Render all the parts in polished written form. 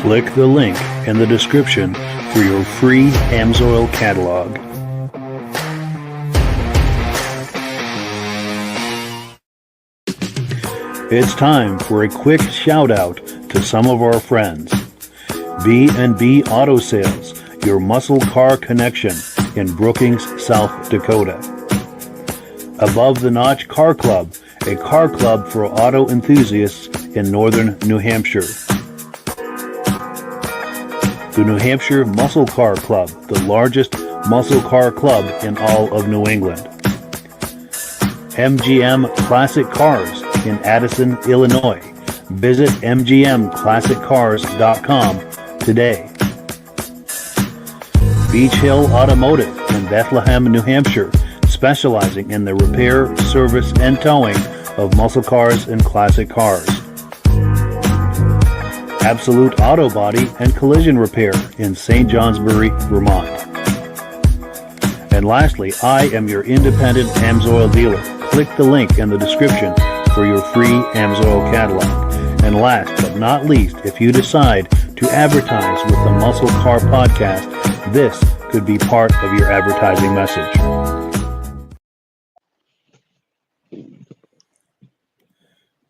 Click the link in the description for your free Amsoil catalog. It's time for a quick shout out to some of our friends. B&B Auto Sales, your muscle car connection in Brookings, South Dakota. Above the Notch Car Club, a car club for auto enthusiasts in northern New Hampshire. The New Hampshire Muscle Car Club, the largest muscle car club in all of New England. MGM Classic Cars in Addison, Illinois. Visit mgmclassiccars.com today. Beach Hill Automotive in Bethlehem, New Hampshire, specializing in the repair, service, and towing of muscle cars and classic cars. Absolute Auto Body and Collision Repair in St. Johnsbury, Vermont. And lastly, I am your independent Amsoil dealer. Click the link in the description for your free Amsoil catalog. And last but not least, if you decide to advertise with the Muscle Car Podcast, this could be part of your advertising message.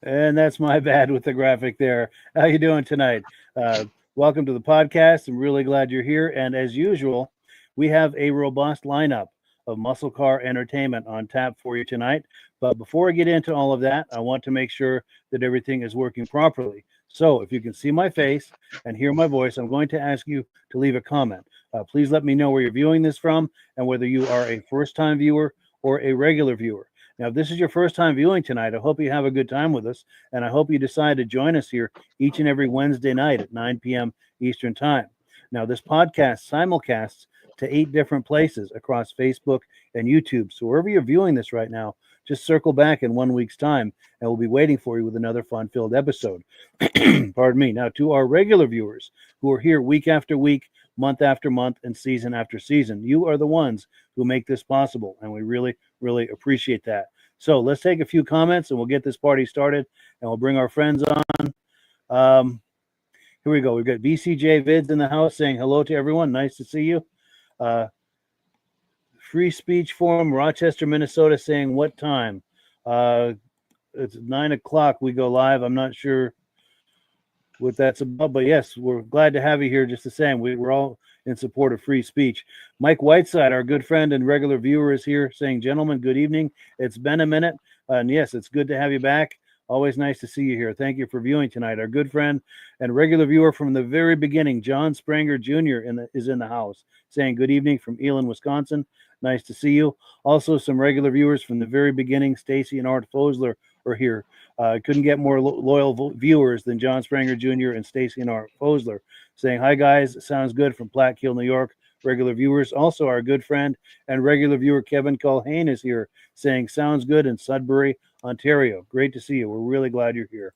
And that's my bad with the graphic there. How you doing tonight? Welcome to the podcast. I'm really glad you're here. And as usual, we have a robust lineup of muscle car entertainment on tap for you tonight. But before I get into all of that, I want to make sure that everything is working properly. So if you can see my face and hear my voice, I'm going to ask you to leave a comment. Please let me know where you're viewing this from and whether you are a first-time viewer or a regular viewer. Now, if this is your first time viewing tonight, I hope you have a good time with us, and I hope you decide to join us here each and every Wednesday night at 9 p.m. Eastern Time. Now, this podcast simulcasts to 8 different places across Facebook and YouTube. So wherever you're viewing this right now, just circle back in 1 week's time, and we'll be waiting for you with another fun-filled episode. Pardon me. Now, to our regular viewers who are here week after week, month after month, and season after season, you are the ones who make this possible, and we really, really appreciate that. So let's take a few comments, and we'll get this party started, and we'll bring our friends on. Here we go. We've got VCJ Vids in the house saying hello to everyone. Nice to see you. Free Speech Forum, Rochester, Minnesota, saying what time? It's 9 o'clock. We go live. I'm not sure what that's about, but yes, we're glad to have you here. Just the same, we're all in support of free speech. Mike Whiteside, our good friend and regular viewer, is here saying, gentlemen, good evening. It's been a minute, and yes, it's good to have you back. Always nice to see you here. Thank you for viewing tonight. Our good friend and regular viewer from the very beginning, John Spranger Jr. is in the house, saying good evening from Elon, Wisconsin. Nice to see you. Also, some regular viewers from the very beginning, Stacy and Art Fosler, are here. Couldn't get more loyal viewers than John Spranger Jr. and Stacy and Art Fosler, saying, hi, guys. Sounds good from Platte Hill, New York. Regular viewers. Also, our good friend and regular viewer, Kevin Culhane, is here, saying, sounds good in Sudbury, Ontario. Great to see you. We're really glad you're here.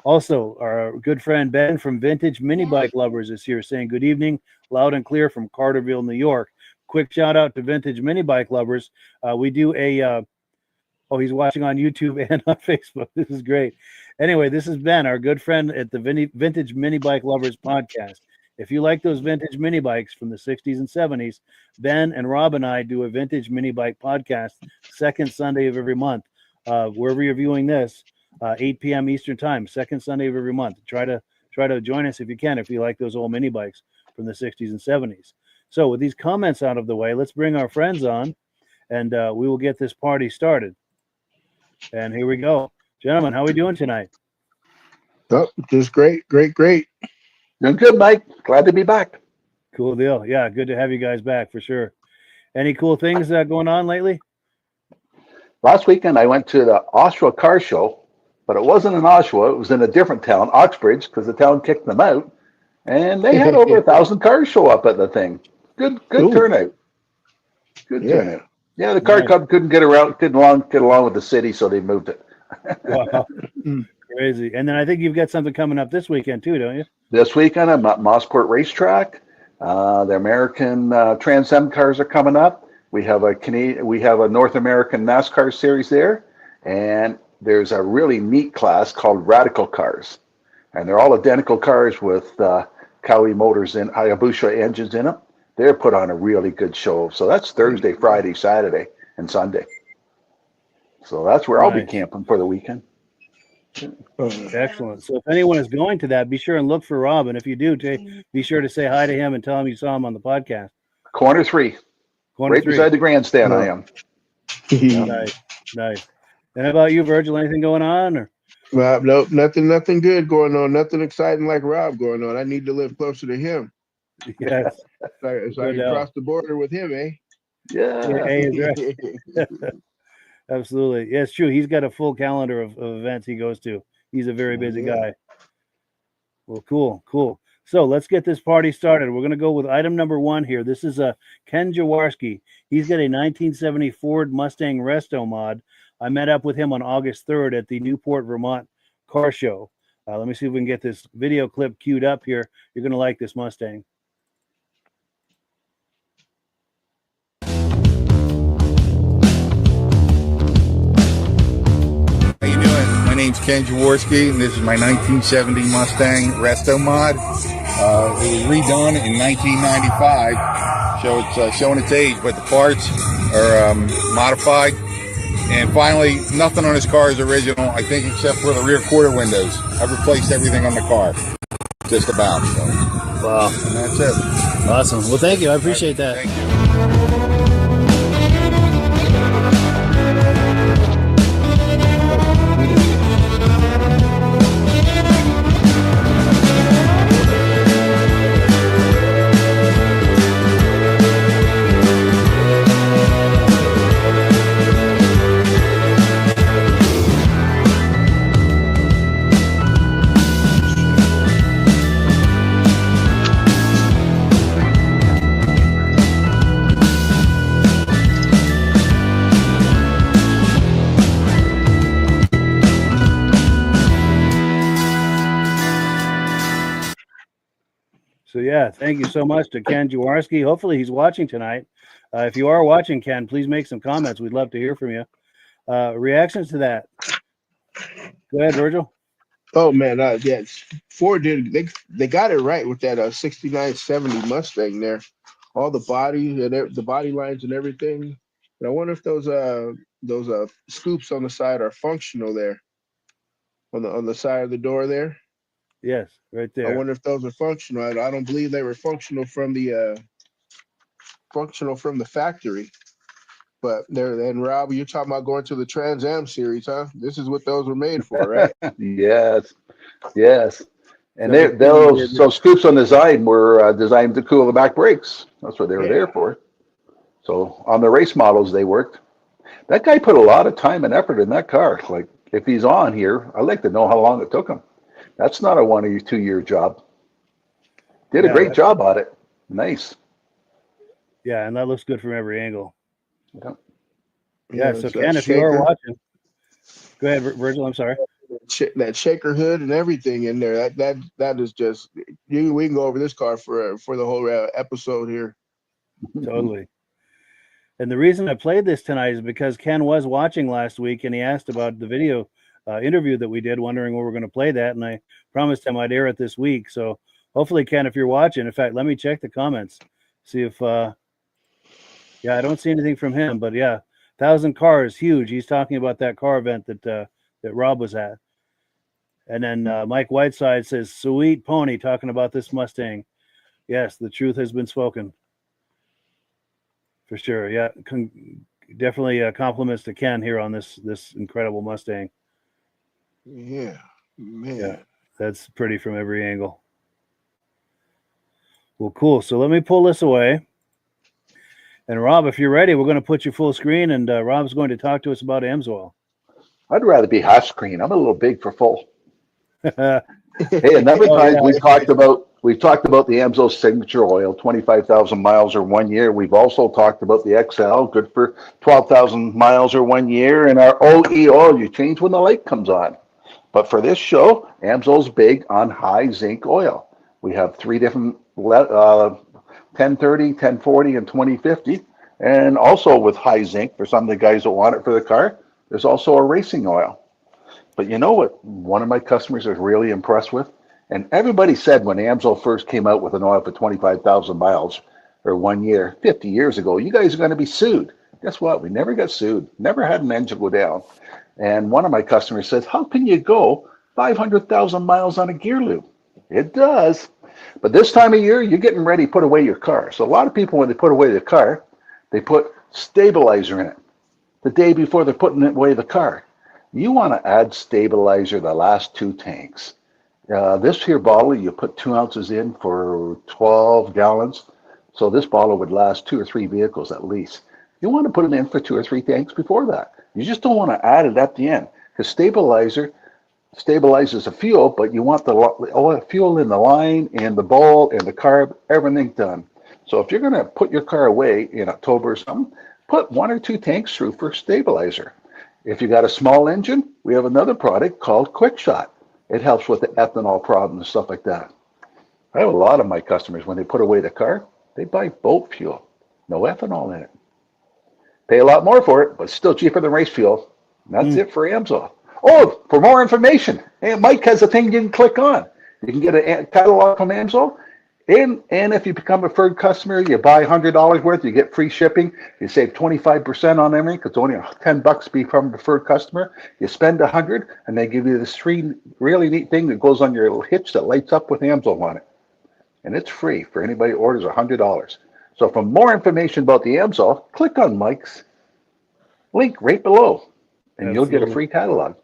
Also, our good friend Ben from Vintage Mini Bike Lovers is here, saying, good evening, loud and clear from Carterville, New York. Quick shout out to Vintage Mini Bike Lovers. We do a oh, he's watching on YouTube and on Facebook. This is great. Anyway, this is Ben, our good friend at the Vintage Mini Bike Lovers podcast. If you like those vintage mini bikes from the 60s and 70s, Ben and Rob and I do a vintage mini bike podcast second Sunday of every month. Wherever you're viewing this, 8 p.m. Eastern Time, second Sunday of every month. Try to join us if you can, if you like those old mini bikes from the 60s and 70s. So with these comments out of the way, let's bring our friends on, and we will get this party started. And here we go. Gentlemen, how are we doing tonight? Oh, just great. Doing good, Mike. Glad to be back. Cool deal. Yeah, good to have you guys back for sure. Any cool things going on lately? Last weekend, I went to the Oshawa Car Show, but it wasn't in Oshawa. It was in a different town, Oxbridge, because the town kicked them out. And they had over 1,000 cars show up at the thing. Good turnout. Good turnout. Yeah, the car club couldn't get along with the city, so they moved it. Wow. Crazy. And then I think you've got something coming up this weekend too, don't you? This weekend, I'm at Mossport Racetrack. The American Trans Am cars are coming up. We have a North American NASCAR series there, and there's a really neat class called Radical Cars, and they're all identical cars with Cowie motors in Hayabusa engines in them. They're put on a really good show. So that's Thursday, Friday, Saturday, and Sunday. So that's where I'll be Nice. camping for the weekend. Excellent. So if anyone is going to that, be sure and look for Rob. And if you do, be sure to say hi to him and tell him you saw him on the podcast. Corner 3. Corner Right 3. beside the grandstand, I am. Nice. And how about you, Virgil? Anything going on? Or? Rob, nope, nothing good going on. Nothing exciting like Rob going on. I need to live closer to him. Yes. So I can cross the border with him, eh? Yeah. Hey, right. Absolutely. Yeah, it's true. He's got a full calendar of events he goes to. He's a very busy guy. Well, cool. So let's get this party started. We're going to go with item number 1 here. This is Ken Jawarski. He's got a 1970 Ford Mustang Restomod. I met up with him on August 3rd at the Newport, Vermont car show. Let me see if we can get this video clip queued up here. You're going to like this Mustang. How you doing? My name's Ken Jawarski, and this is my 1970 Mustang Restomod. It was redone in 1995, so it's showing its age, but the parts are modified. And finally, nothing on this car is original, I think, except for the rear quarter windows. I've replaced everything on the car, just about. So. Wow. And that's it. Awesome. Well, thank you. I appreciate that. Thank you. So, yeah, thank you so much to Ken Jawarski. Hopefully he's watching tonight. If you are watching, Ken, please make some comments. We'd love to hear from you. Reactions to that? Go ahead, Virgil. Oh man, yeah, Ford did. They got it right with that 6970 Mustang there. All the body and the body lines and everything. And I wonder if those scoops on the side are functional there. On the side of the door there. Yes, right there. I wonder if those are functional. I don't believe they were functional from the factory. But there, and Rob, you're talking about going to the Trans Am series, huh? This is what those were made for, right? Yes. And those scoops on the side were designed to cool the back brakes. That's what they were there for. So on the race models, they worked. That guy put a lot of time and effort in that car. Like, if he's on here, I'd like to know how long it took him. That's not a 1 or 2 year job. Did a great job on it. Nice. Yeah, and that looks good from every angle. Yeah. So Ken, if you are watching, go ahead, Virgil. I'm sorry. That shaker hood and everything in there. That is just we can go over this car for the whole episode here. Totally. And the reason I played this tonight is because Ken was watching last week and he asked about the video interview that we did, wondering where we're going to play that. And I promised him I'd air it this week. So hopefully, Ken, if you're watching, in fact, let me check the comments, see if, I don't see anything from him, but 1,000 cars, huge. He's talking about that car event that Rob was at. And then Mike Whiteside says, sweet pony, talking about this Mustang. Yes, the truth has been spoken. For sure. Yeah. Definitely compliments to Ken here on this incredible Mustang. Yeah, man. Yeah, that's pretty from every angle. Well, cool. So let me pull this away. And Rob, if you're ready, we're going to put you full screen, and Rob's going to talk to us about Amsoil. I'd rather be half screen. I'm a little big for full. Hey, a number of times we've talked about the Amsoil signature oil, 25,000 miles or 1 year. We've also talked about the XL, good for 12,000 miles or 1 year, and our OE oil you change when the light comes on. But for this show, Amsoil's big on high zinc oil. We have 3 different 1030, 1040, and 2050. And also with high zinc, for some of the guys that want it for the car, there's also a racing oil. But you know what one of my customers is really impressed with And everybody said when Amsoil first came out with an oil for 25,000 miles or 1 year, 50 years ago, you guys are going to be sued. Guess what? We never got sued. Never had an engine go down. And one of my customers says, how can you go 500,000 miles on a gear loop? It does. But this time of year, you're getting ready to put away your car. So a lot of people, when they put away their car, they put stabilizer in it the day before they're putting away the car. You want to add stabilizer the last 2 tanks. This here bottle, you put 2 ounces in for 12 gallons. So this bottle would last 2 or 3 vehicles at least. You want to put it in for 2 or 3 tanks before that. You just don't want to add it at the end, because stabilizer stabilizes the fuel, but you want the fuel in the line and the bowl and the carb, everything done. So if you're going to put your car away in October or something, put 1 or 2 tanks through for stabilizer. If you got a small engine, we have another product called Quick Shot. It helps with the ethanol problem and stuff like that. I have a lot of my customers, when they put away the car, they buy boat fuel, no ethanol in it. Pay a lot more for it, but still cheaper than race fuel. And that's it for Amsoil. Oh, for more information, Mike has a thing you can click on. You can get a catalog from Amsoil. And if you become a preferred customer, you buy $100 worth, you get free shipping. You save 25% on everything, because it's only $10 to become a preferred customer. You spend $100, and they give you this free, really neat thing that goes on your little hitch that lights up with Amsoil on it. And it's free for anybody who orders $100. So for more information about the Amsoil, click on Mike's link right below, and you'll get a free catalog.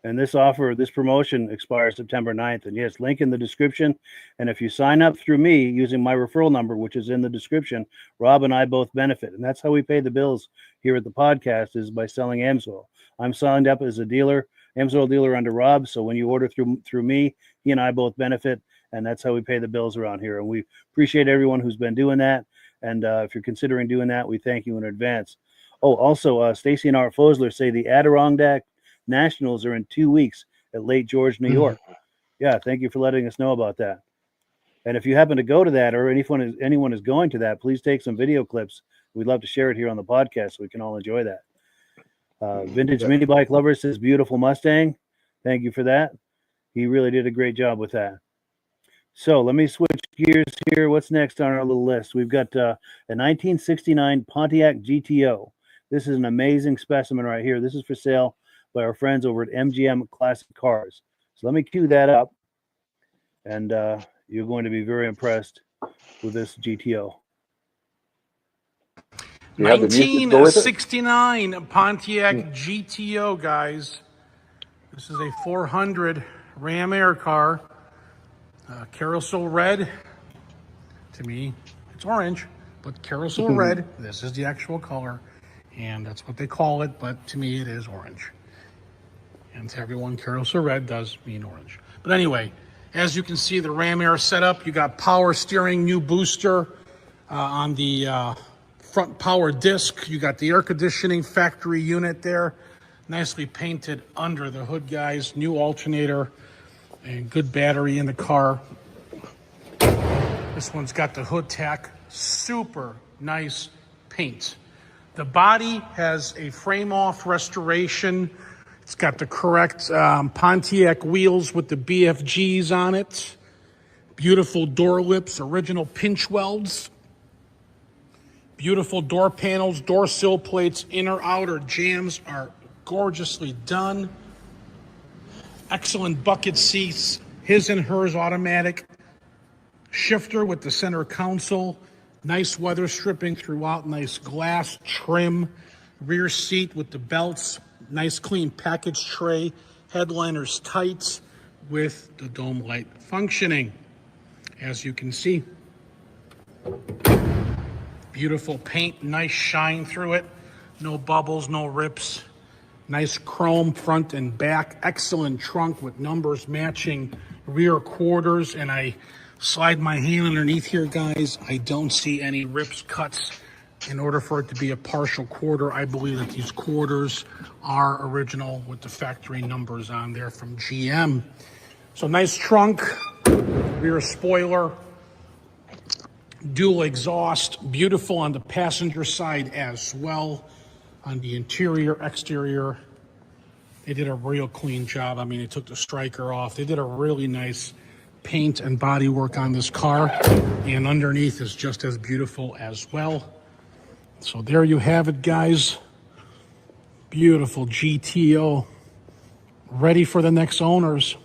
And this offer, this promotion expires September 9th. And yes, link in the description. And if you sign up through me using my referral number, which is in the description, Rob and I both benefit. And that's how we pay the bills here at the podcast, is by selling Amsoil. I'm signed up as a dealer, Amsoil dealer under Rob. So when you order through me, he and I both benefit. And that's how we pay the bills around here. And we appreciate everyone who's been doing that. And if you're considering doing that, we thank you in advance. Oh, also, Stacy and Art Fosler say the Adirondack Nationals are in 2 weeks at Lake George, New York. Yeah, thank you for letting us know about that. And if you happen to go to that, or anyone is going to that, please take some video clips. We'd love to share it here on the podcast so we can all enjoy that. Vintage Mini Bike Lover says, beautiful Mustang. Thank you for that. He really did a great job with that. So let me switch gears here. What's next on our little list? We've got a 1969 Pontiac GTO. This is an amazing specimen right here. This is for sale by our friends over at MGM Classic Cars. So let me cue that up, and you're going to be very impressed with this GTO. 1969 Pontiac GTO, guys. This is a 400 Ram Air car. Carousel red. To me, it's orange, but carousel red. This is the actual color, and that's what they call it, but to me it is orange. And to everyone, carousel red does mean orange. But anyway, as you can see, the Ram Air setup, you got power steering, new booster on the front power disc. You got the air conditioning factory unit there, nicely painted under the hood, guys. New alternator and good battery in the car. This one's got the hood tack, super nice paint. The body has a frame-off restoration. It's got the correct Pontiac wheels with the BFGs on it. Beautiful door lips, original pinch welds. Beautiful door panels, door sill plates, inner outer jambs are gorgeously done. Excellent bucket seats, his and hers automatic. Shifter with the center console. Nice weather stripping throughout, nice glass trim. Rear seat with the belts. Nice clean package tray, headliners tight with the dome light functioning, as you can see. Beautiful paint, nice shine through it, no bubbles, no rips. Nice chrome front and back, excellent trunk with numbers matching rear quarters, and I slide my hand underneath here, guys. I don't see any rips, cuts. In order for it to be a partial quarter, I believe that these quarters are original with the factory numbers on there from GM. So nice trunk, rear spoiler, dual exhaust, beautiful on the passenger side as well. On the interior, exterior, they did a real clean job. I mean, they took the striker off. They did a really nice paint and body work on this car, and underneath is just as beautiful as well. So there you have it, guys. Beautiful GTO, ready for the next owners.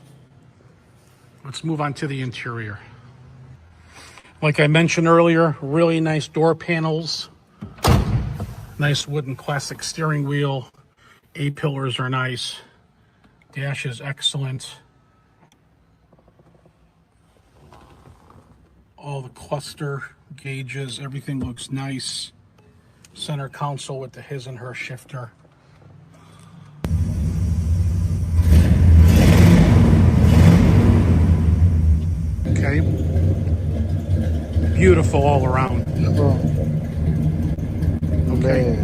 Let's move on to the interior. Like I mentioned earlier, really nice door panels, nice wooden classic steering wheel. A-pillars are nice. Dash is excellent. All the cluster gauges, everything looks nice. Center console with the his and her shifter. Okay. Beautiful all around. Okay.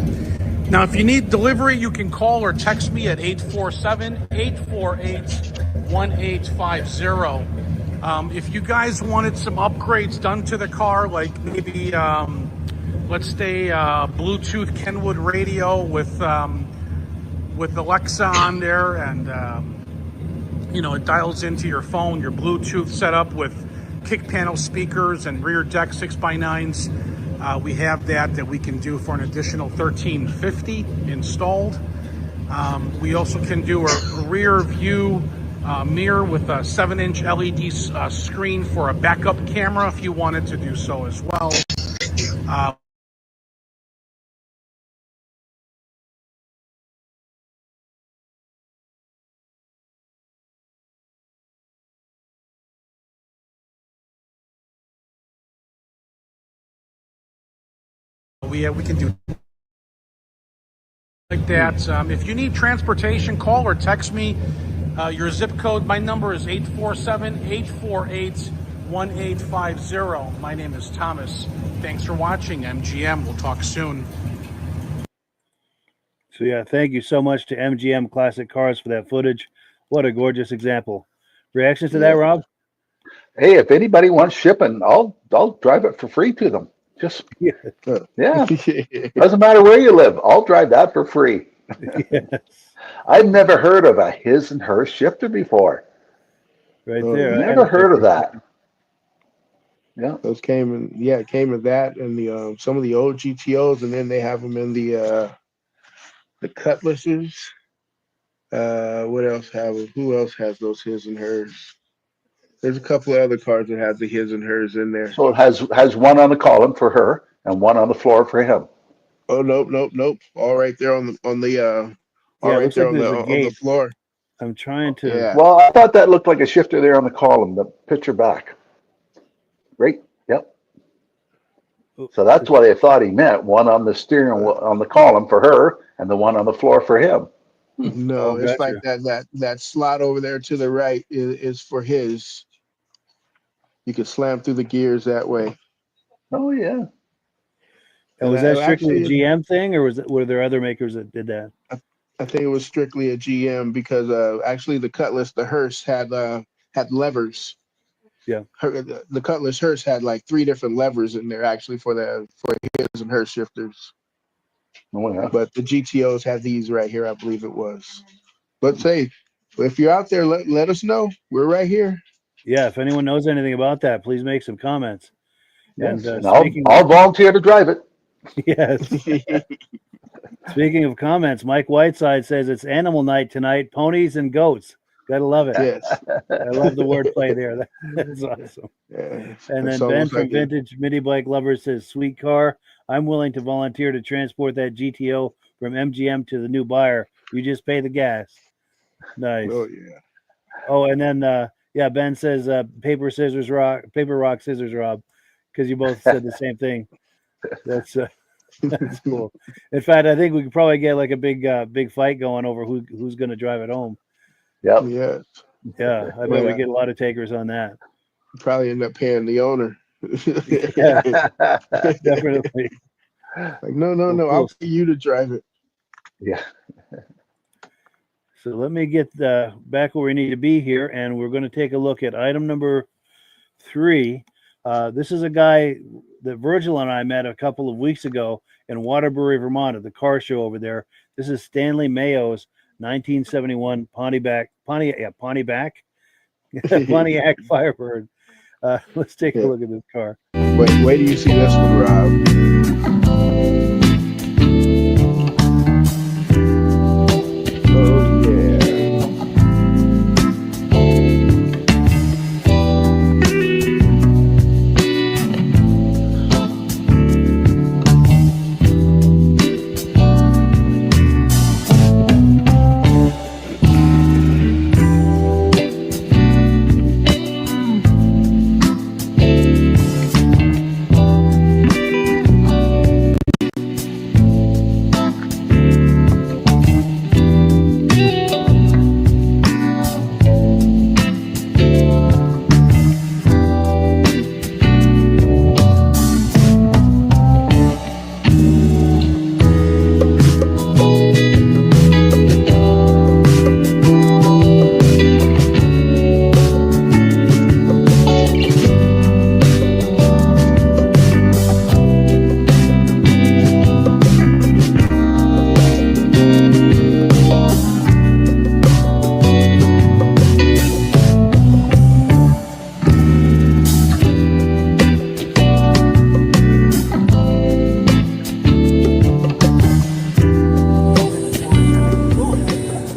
Now, if you need delivery, you can call or text me at 847-848-1850. If you guys wanted some upgrades done to the car, like maybe, let's say, Bluetooth Kenwood radio with Alexa on there, and you know, it dials into your phone, your Bluetooth setup with kick panel speakers and rear deck 6x9s. We have that we can do for an additional $1,350 installed. We also can do a rear view mirror with a 7-inch LED screen for a backup camera if you wanted to do so as well. We can do like that. If you need transportation, call or text me. Your zip code, my number is 847-848-1850. My name is Thomas. Thanks for watching, MGM. We'll talk soon. So yeah, thank you so much to MGM Classic Cars for that footage. What a gorgeous example. Reactions to that, Rob? Hey, if anybody wants shipping, I'll drive it for free to them. Just yeah. Doesn't matter where you live. I'll drive that for free. Yes. I've never heard of a his and her shifter before. Right there. Never heard of that. Yeah. Those came in, it came in that and the some of the old GTOs, and then they have them in the Cutlasses. What else have them? Who else has those his and hers? There's a couple of other cars that have the his and hers in there. So it has one on the column for her and one on the floor for him. Oh nope. All right there on the right there on the floor. I'm trying to. Yeah. Well, I thought that looked like a shifter there on the column, the picture back. Right? Yep. So that's what I thought he meant. One on the steering wheel on the column for her and the one on the floor for him. No, it's gotcha. like that slot over there to the right is for his. You can slam through the gears that way. Oh yeah. And was that strictly a GM thing, or were there other makers that did that? I think it was strictly a GM because actually the Cutlass, the hearse had levers. Yeah. The Cutlass hearse had like 3 different levers in there actually for his and her shifters. Oh yeah. But the GTOs have these right here, I believe it was. But say, if you're out there, let us know. We're right here. Yeah, if anyone knows anything about that, please make some comments. Yes, And I'll volunteer to drive it. Yes. Speaking of comments, Mike Whiteside says it's animal night tonight. Ponies and goats. Gotta love it. Yes. I love the wordplay there. That's awesome. Yeah. And then Ben from Vintage Mini Bike Lovers says, "Sweet car. I'm willing to volunteer to transport that GTO from MGM to the new buyer. You just pay the gas." Nice. Oh yeah. Oh, and then Ben says paper rock scissors, Rob, because you both said the same thing. That's cool. In fact, I think we could probably get like a big fight going over who's going to drive it home. Yep. Yes. Yeah, I bet we get a lot of takers on that. Probably end up paying the owner. Yeah, definitely. Like no, Cool. I'll pay you to drive it. Yeah. So let me get back where we need to be here, and we're going to take a look at item number 3. This is a guy that Virgil and I met a couple of weeks ago in Waterbury, Vermont, at the car show over there. This is Stanley Mayo's 1971 Pontiac Pontiac Firebird. Let's take a Yeah. look at this car. Wait till you see this one, Rob. Oh yeah.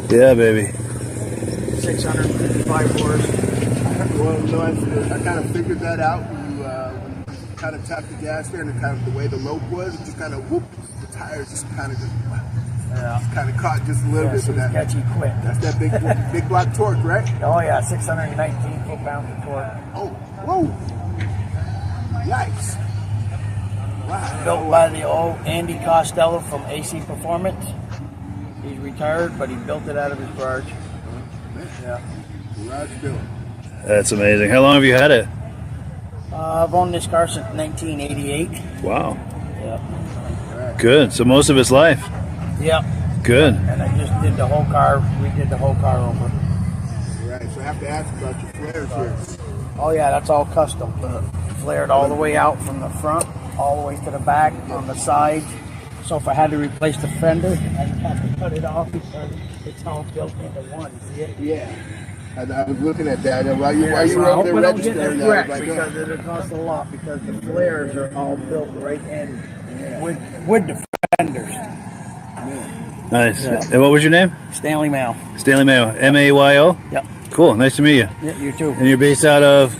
Yeah, baby. 655 horse. Well, no, I kind of figured that out when you kind of tapped the gas there, and kind of the way the lope was, it just kind of whoop, the tires just kind of caught just a little bit. So Catchy quick. that's that big block torque, right? Oh yeah, 619 foot-pounds of torque. Oh, whoa! Yikes! Wow. Built by the old Andy Costello from AC Performance. He's retired, but he built it out of his garage. Yeah. Garage built. That's amazing. How long have you had it? I've owned this car since 1988. Wow. Yeah. Good. So most of its life. Yep. Good. And I just did the whole car. We did the whole car over. Right. So I have to ask about your flares here. Oh yeah, that's all custom. Flared all the way out from the front, all the way to the back, on the sides. So if I had to replace the fender, I'd have to cut it off because it's all built into one. See it? Yeah. I was looking at that. While you So were I up hope there I don't get registering, it I was wrecked like, because oh. it costs a lot because the flares are all built right in with the fenders. Nice. Yeah. And what was your name? Stanley Mayo. Stanley Mayo. Mayo. Yep. Cool. Nice to meet you. Yeah, you too. And you're based out of?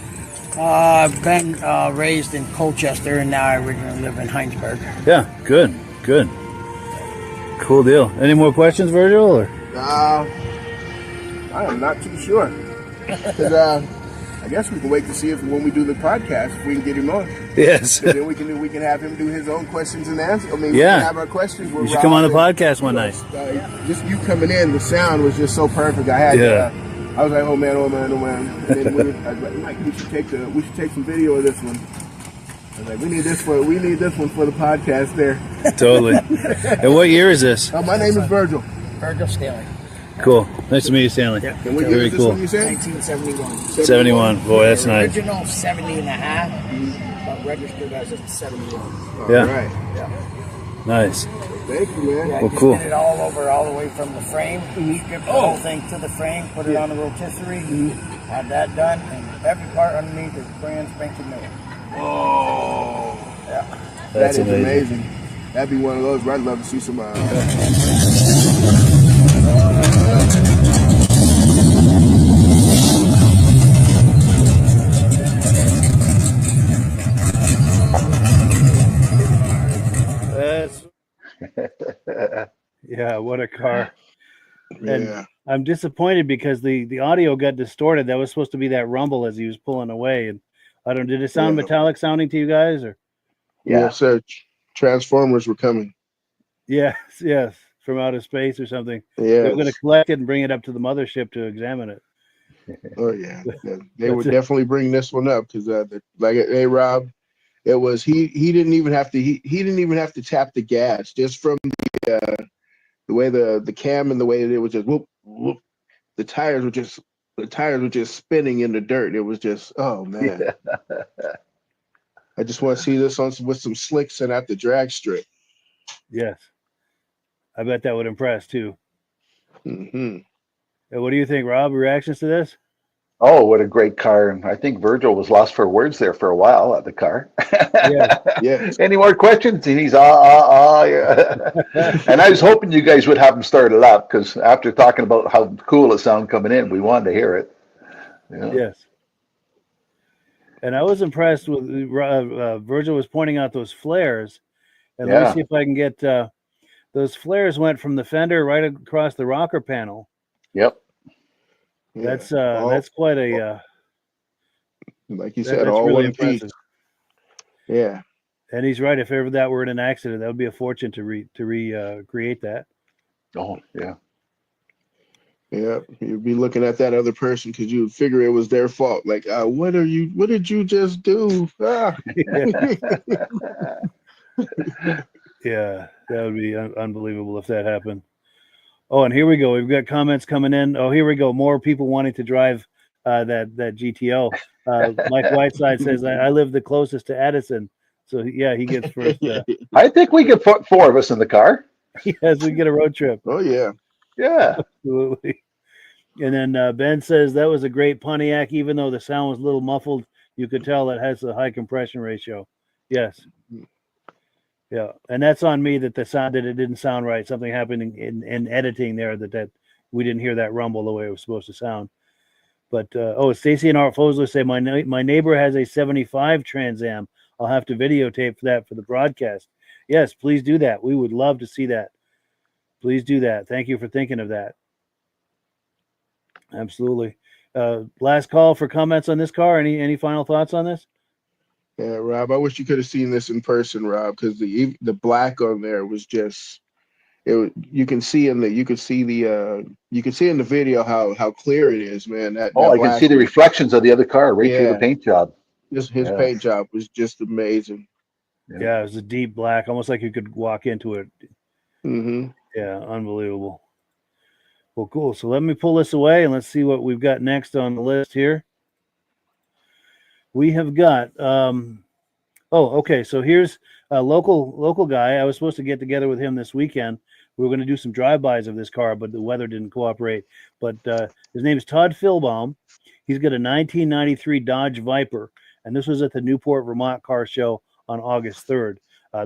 I've been raised in Colchester and now I originally live in Heinsberg. Yeah. Good. Good. Cool deal. Any more questions, Virgil? Or? I am not too sure. 'Cause, I guess we can wait to see if when we do the podcast, if we can get him on. Yes. 'Cause then we can have him do his own questions and answers. I mean, we Yeah. can have our questions. You should come on the podcast one night. Just you coming in, the sound was just so perfect. I had, Yeah. I was like, oh man. And then I was like, Mike, we should take some video of this one. I was like, we need this one for the podcast there. Totally. And what year is this? My name is Virgil. Virgil Stanley. Cool. Nice to meet you, Stanley. Yeah. And what year Very is this cool. one you said? 1971. 71. Boy, that's nice. Original 70 and a half, but registered as a 71. Yeah. All right. Nice. Thank you, man. Yeah, Well, just cool. did it all over, all the way from the frame. Stripped the whole thing to the frame, put it on the rotisserie, had that done, and every part underneath is brand spanking new. Oh, Yeah. That's that is amazing. amazing. That'd be one of those where I'd love to see some. That's. Yeah, what a car. And Yeah. I'm disappointed because the audio got distorted. That was supposed to be that rumble as he was pulling away. And I don't, did it sound Yeah. metallic sounding to you guys? Or Yeah. So Transformers were coming. yes, from outer space or something. Yeah. They were going to collect it and bring it up to the mothership to examine it. Oh yeah. They would definitely bring this one up because like hey Rob, it was he didn't even have to he didn't even have to tap the gas just from the way the cam and the way that it was just whoop whoop. The tires were just spinning in the dirt. It was just oh man. I just want to see this with some slicks and at the drag strip. Yes. I bet that would impress too. Mm-hmm. What do you think, Rob? Reactions to this? Oh, what a great car. And I think Virgil was lost for words there for a while at the car. Yeah. Yeah. Any more questions? And he's, yeah. And I was hoping you guys would have him start it up, because after talking about how cool it sounded coming in, we wanted to hear it. Yeah. Yes. And I was impressed with Virgil was pointing out those flares. And let me see if I can get those flares went from the fender right across the rocker panel. Yep. That's quite a like you said, all really one piece. impressive. Yeah. And he's right. If ever that were in an accident, that would be a fortune to recreate that. Oh, yeah. Yeah, you'd be looking at that other person because you would figure it was their fault. Like, what did you just do? Ah. Yeah, that would be unbelievable if that happened. Oh, and here we go. We've got comments coming in. Oh, here we go. More people wanting to drive that GTO. Mike Whiteside says, I live the closest to Addison. So, yeah, he gets first. I think we could put 4 of us in the car. Yes, we get a road trip. Oh, yeah. Yeah. Absolutely. And then Ben says, that was a great Pontiac. Even though the sound was a little muffled, you could tell it has a high compression ratio. Yes. Yeah, and that's on me that it didn't sound right. Something happened in editing there that we didn't hear that rumble the way it was supposed to sound. But Stacy and Art Fosler say my neighbor has a 75 Trans Am. I'll have to videotape that for the broadcast. Yes, please do that. We would love to see that. Please do that. Thank you for thinking of that. Absolutely. Last call for comments on this car. Any final thoughts on this? Yeah, Rob, I wish you could have seen this in person, Rob, because the black on there was just you can see in the video how clear it is, man. I can see the reflections of the other car right through the paint job. His paint job was just amazing. Yeah, it was a deep black, almost like you could walk into it. Mm-hmm. Yeah, unbelievable. Well, cool. So let me pull this away and let's see what we've got next on the list here. We have got okay. So here's a local guy. I was supposed to get together with him this weekend. We were going to do some drive-bys of this car, but the weather didn't cooperate. But his name is Todd Phillabaum. He's got a 1993 Dodge Viper, and this was at the Newport, Vermont Car Show on August 3rd.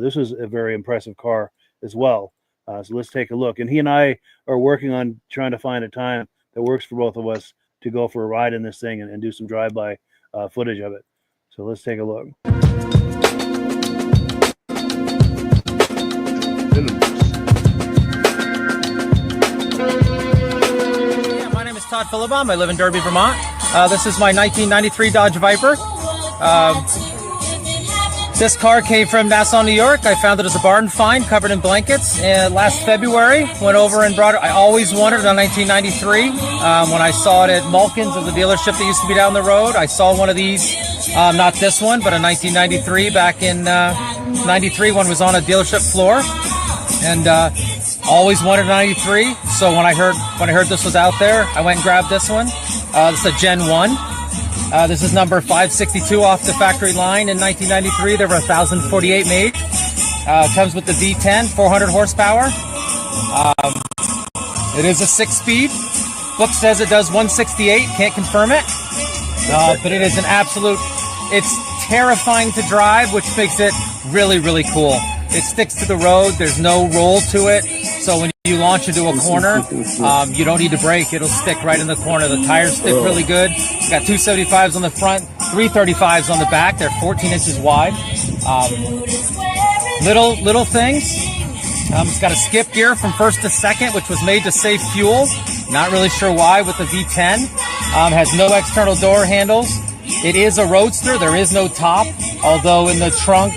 This was a very impressive car as well. So let's take a look. And he and I are working on trying to find a time that works for both of us to go for a ride in this thing and do some drive-by footage of it. So let's take a look. Yeah, my name is Todd Phillabaum. I live in Derby, Vermont. This is my 1993 Dodge Viper. This car came from Nassau, New York. I found it as a barn find covered in blankets. And last February, went over and brought it. I always wanted it on 1993. When I saw it at Malkin's at the dealership that used to be down the road, I saw one of these, not this one, but a 1993 back in 93. One was on a dealership floor, and always wanted a 93. So when I heard this was out there, I went and grabbed this one. This is a Gen 1. This is number 562 off the factory line in 1993. There were 1,048 made. Comes with the V10, 400 horsepower. It is a 6-speed. Book says it does 168. Can't confirm it. But it is an absolute, it's terrifying to drive, which makes it really, really cool. It sticks to the road. There's no roll to it. So when you launch into a corner, you don't need to brake. It'll stick right in the corner. The tires stick really good. It's got 275s on the front, 335s on the back. They're 14 inches wide. Little things. It's got a skip gear from first to second, which was made to save fuel. Not really sure why with the V10. Has no external door handles. It is a roadster. There is no top, although in the trunk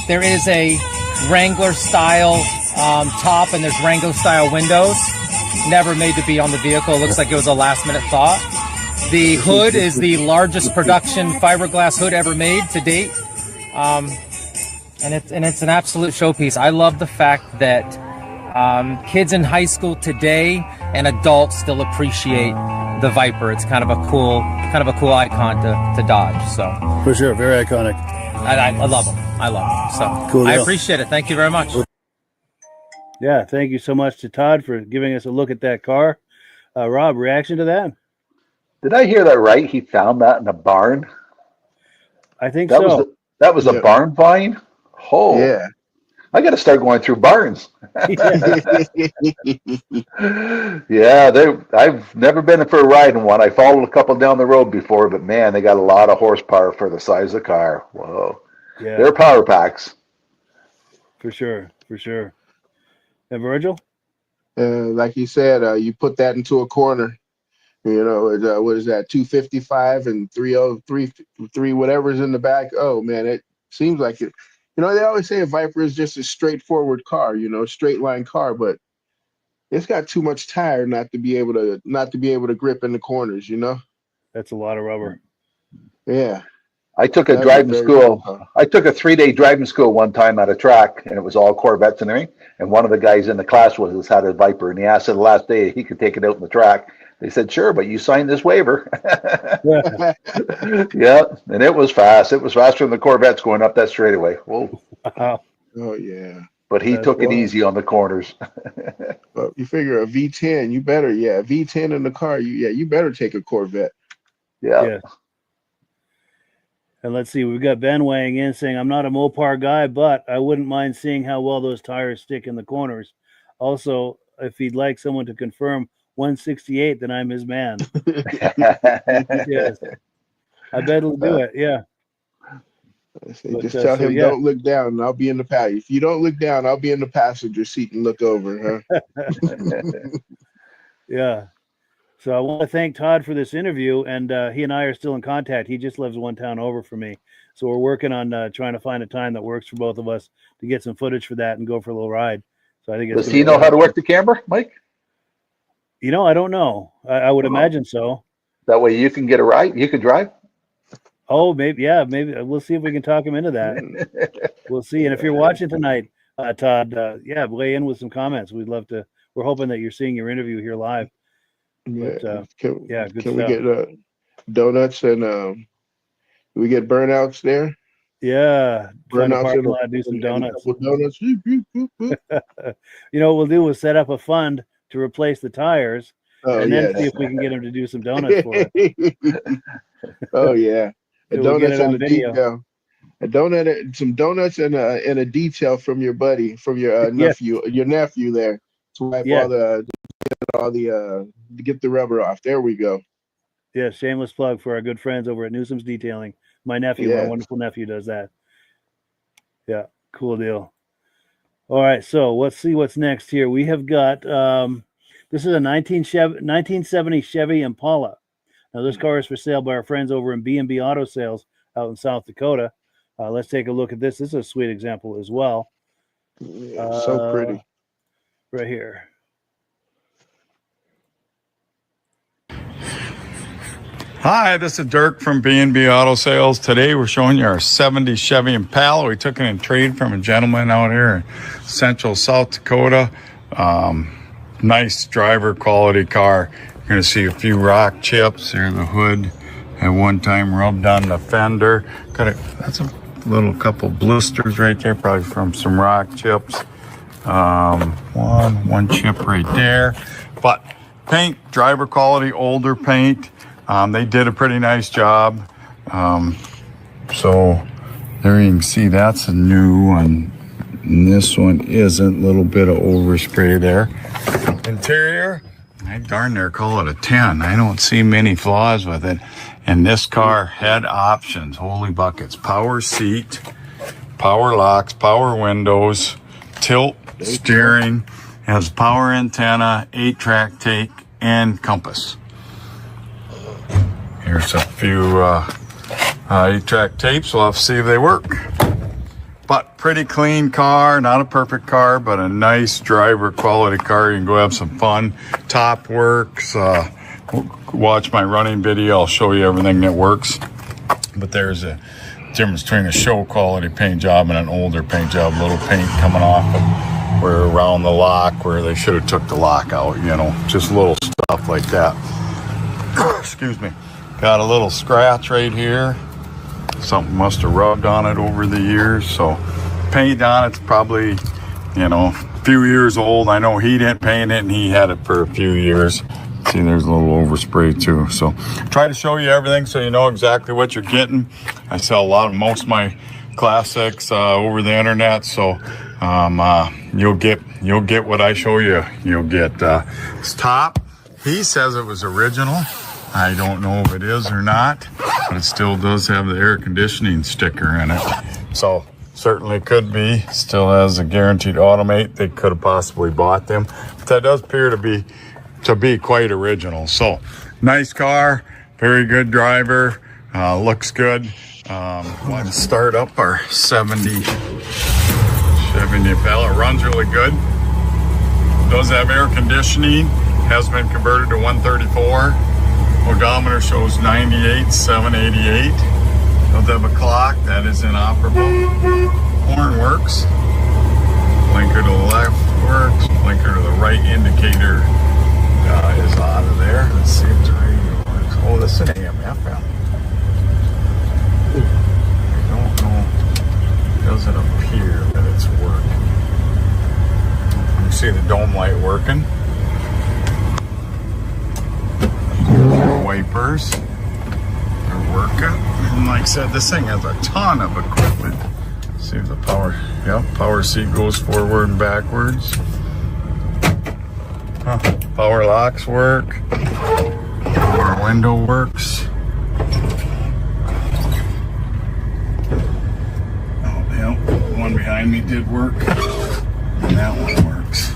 there is a Wrangler style top, and there's Wrangler style windows. Never made to be on the vehicle. Looks like it was a last minute thought. The hood is the largest production fiberglass hood ever made to date. And it's an absolute showpiece. I love the fact that kids in high school today and adults still appreciate the Viper. It's kind of a cool icon to Dodge. So For sure, very iconic. I love them. I love them. So Cool I deal. appreciate it. Thank you very much. Yeah, thank you so much to Todd for giving us a look at that car. Rob, reaction to that? Did I hear that right? He found that in a barn. I think That so. was a barn find. Oh, Yeah. I got to start going through barns. Yeah. Yeah, I've never been for a ride in one. I followed a couple down the road before, but man, they got a lot of horsepower for the size of the car. Whoa. Yeah. They're power packs. For sure. For sure. And Virgil? Like you said, you put that into a corner. You know, what is that? 255 and 303, whatever's in the back. Oh man, it seems like it. You know, they always say a Viper is just a straightforward car. You know, straight line car, but it's got too much tire not to be able to grip in the corners. You know. That's a lot of rubber. Yeah. I took a That is driving very school. cool. I took a 3-day driving school one time at a track, and it was all Corvettes and everything. And one of the guys in the class had a Viper, and he asked the last day if he could take it out in the track. They said, "Sure, but you signed this waiver." Yeah. Yeah, and it was fast. It was faster than the Corvettes going up that straightaway. Whoa! Wow. Oh yeah. But he took it easy on the corners. But you figure a V10, you better, V10 in the car, you better take a Corvette. Yeah. Yeah. And let's see, we've got Ben weighing in saying, I'm not a Mopar guy, but I wouldn't mind seeing how well those tires stick in the corners. Also, if he'd like someone to confirm 168, then I'm his man. Yes. I bet he'll do it. Yeah. I say, just tell him don't look down and I'll be in the passenger. If you don't look down, I'll be in the passenger seat and look over, huh? Yeah. So I want to thank Todd for this interview, and he and I are still in contact. He just lives one town over from me. So we're working on trying to find a time that works for both of us to get some footage for that and go for a little ride. So I think Does he know how to work the camera, Mike? You know, I don't know. I would imagine so. That way you can get a ride. You could drive. Oh, maybe. Yeah, maybe. We'll see if we can talk him into that. We'll see. And if you're watching tonight, Todd, weigh in with some comments. We'd love to. We're hoping that you're seeing your interview here live. But, Can good we stuff. get donuts and we get burnouts there? Yeah, trying to Burnouts parking lot, do some donuts. Donuts. You know what we'll do is set up a fund to replace the tires, and then see if we can get him to do some donuts for us. Oh yeah, We'll get it on video. detail. A donut, some donuts, and a detail from your buddy, from your nephew, there, to wipe to get the rubber off. There we go. Yeah, shameless plug for our good friends over at Newsom's Detailing. My nephew, my wonderful nephew, does that. Yeah, cool deal. All right, so let's see what's next here. We have got this is a 1970 Chevy Impala. Now this car is for sale by our friends over in B&B Auto Sales out in South Dakota. Let's take a look at this. This is a sweet example as well. Yeah, so pretty. Right here. Hi, this is Dirk from B&B Auto Sales. Today we're showing you our 70 Chevy Impala. We took it in trade from a gentleman out here in central South Dakota. Nice driver quality car. You're going to see a few rock chips. There's the hood at one time rubbed on the fender. That's a little couple blisters right there, probably from some rock chips. One chip right there. But paint, driver quality, older paint. They did a pretty nice job. So there you can see that's a new one. And this one isn't. A little bit of overspray there. Interior, I darn near call it a 10. I don't see many flaws with it. And this car had options. Holy buckets. Power seat, power locks, power windows, tilt steering, has power antenna, 8-track take, and compass. Here's a few 8-track tapes. We'll have to see if they work. But pretty clean car, not a perfect car, but a nice driver quality car. You can go have some fun. Top works. Watch my running video. I'll show you everything that works. But there's a difference between a show quality paint job and an older paint job. Little paint coming off where around the lock where they should have took the lock out, you know, just little stuff like that. Excuse me. Got a little scratch right here. Something must have rubbed on it over the years. So paint on it's probably, you know, a few years old. I know he didn't paint it and he had it for a few years. See, there's a little overspray too. So try to show you everything so you know exactly what you're getting. I sell most of my classics over the internet, so you'll get what I show you. You'll get this top. He says it was original. I don't know if it is or not, but it still does have the air conditioning sticker in it. So certainly could be. Still has a guaranteed automate. They could have possibly bought them, but that does appear to be quite original. So nice car, very good driver, looks good. Let's start up our 70 Chevy Impala. Runs really good. Does have air conditioning. Has been converted to 134. Odometer shows 98,788. Does have a clock that is inoperable. Horn works. Blinker to the left works. Blinker to the right indicator is out of there. Let's see if the radio works. Oh, this is an AM FM. I don't know. It doesn't appear that it's working. You can see the dome light working. Wipers are working. And like I said, this thing has a ton of equipment. See if the power seat goes forward and backwards. Power locks work. Power window works. Oh, yeah, the one behind me did work. And that one works.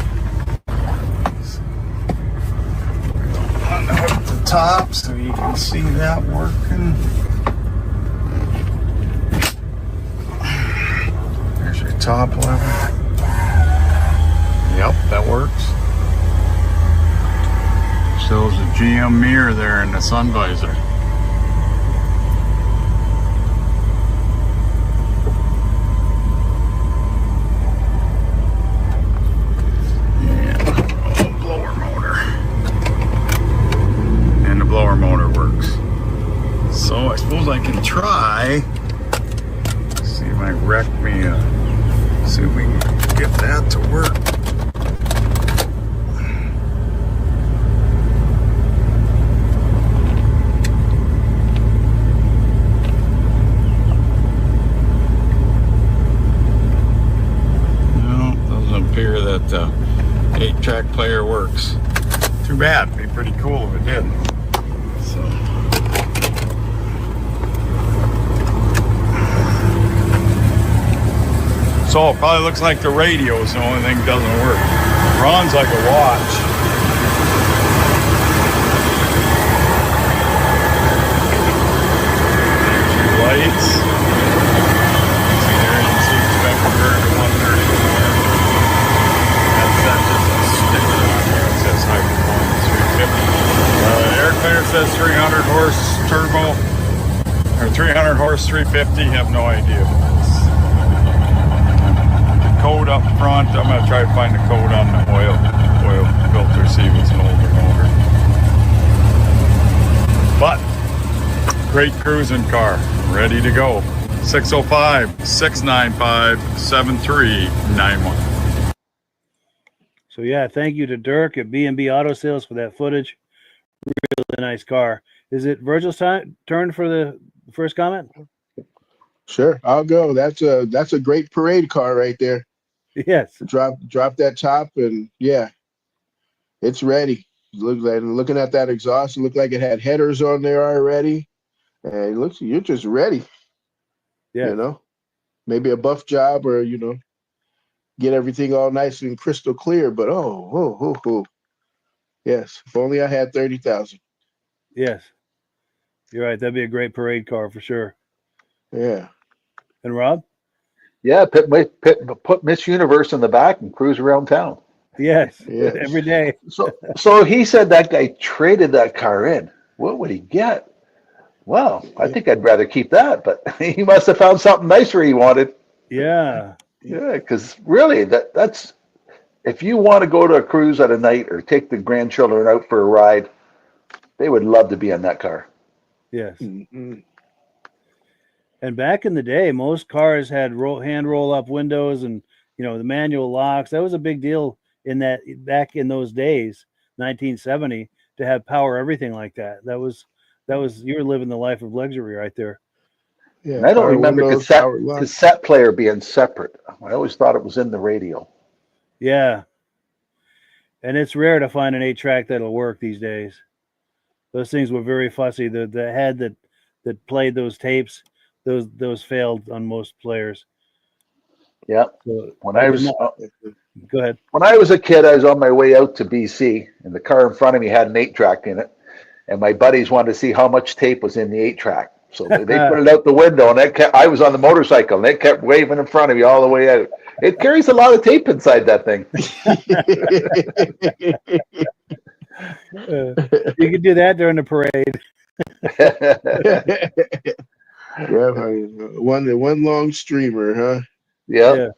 Unhook the top so you can see that working. There's your top lever. Yep, that works. Shows a GM mirror there in the sun visor. And blower motor. And the blower motor works. So I suppose I can try. See if I wreck me. See if we can get that to work. Appear that the 8-track player works. Too bad. It'd be pretty cool if it did. So it probably looks like the radio is the only thing that doesn't work. Runs like a watch. There's your lights. See there, you can see it's been converted to 134. That's just a sticker on here. It says high performance 350. Air cleaner says 300 horse turbo, or 300 horse 350. Have no idea. The code up front. I'm gonna try to find the code on the oil filter. See if it's an older motor. But great cruising car, ready to go. 605-695-7391. So yeah, thank you to Dirk at B&B Auto Sales for that footage. Really nice car. Is it Virgil's turn for the first comment? Sure, I'll go. That's a great parade car right there. Yes. Drop that top, and yeah, it's ready. Looking at that exhaust, it looked like it had headers on there already, and it looks you're just ready. Yeah. You know, maybe a buff job, or get everything all nice and crystal clear. But yes, if only I had 30,000. Yes, you're right. That'd be a great parade car for sure. Yeah. And Rob? Yeah, put Miss Universe in the back and cruise around town. Yes. Yes. Every day. So he said that guy traded that car in. What would he get? Well, I think I'd rather keep that, but he must have found something nicer he wanted. Yeah. Yeah, because really, that's if you want to go to a cruise at a night or take the grandchildren out for a ride, they would love to be in that car. Yes. Mm-hmm. And back in the day, most cars had hand roll up windows and the manual locks. That was a big deal back in those days, 1970. to have power everything like that. That was you were living the life of luxury right there. Yeah, And I don't power remember windows, power locks. cassette player being separate. I always thought it was in the radio. Yeah. And it's rare to find an 8-track that'll work these days. Those things were very fussy. The head that played those tapes, those failed on most players. Yeah. So Go ahead. When I was a kid, I was on my way out to BC, and the car in front of me had an 8-track in it, and my buddies wanted to see how much tape was in the 8-track. So they put it out the window, and I was on the motorcycle, and they kept waving in front of me all the way out. It carries a lot of tape inside that thing. You could do that during the parade. Yeah, one long streamer, huh? Yeah.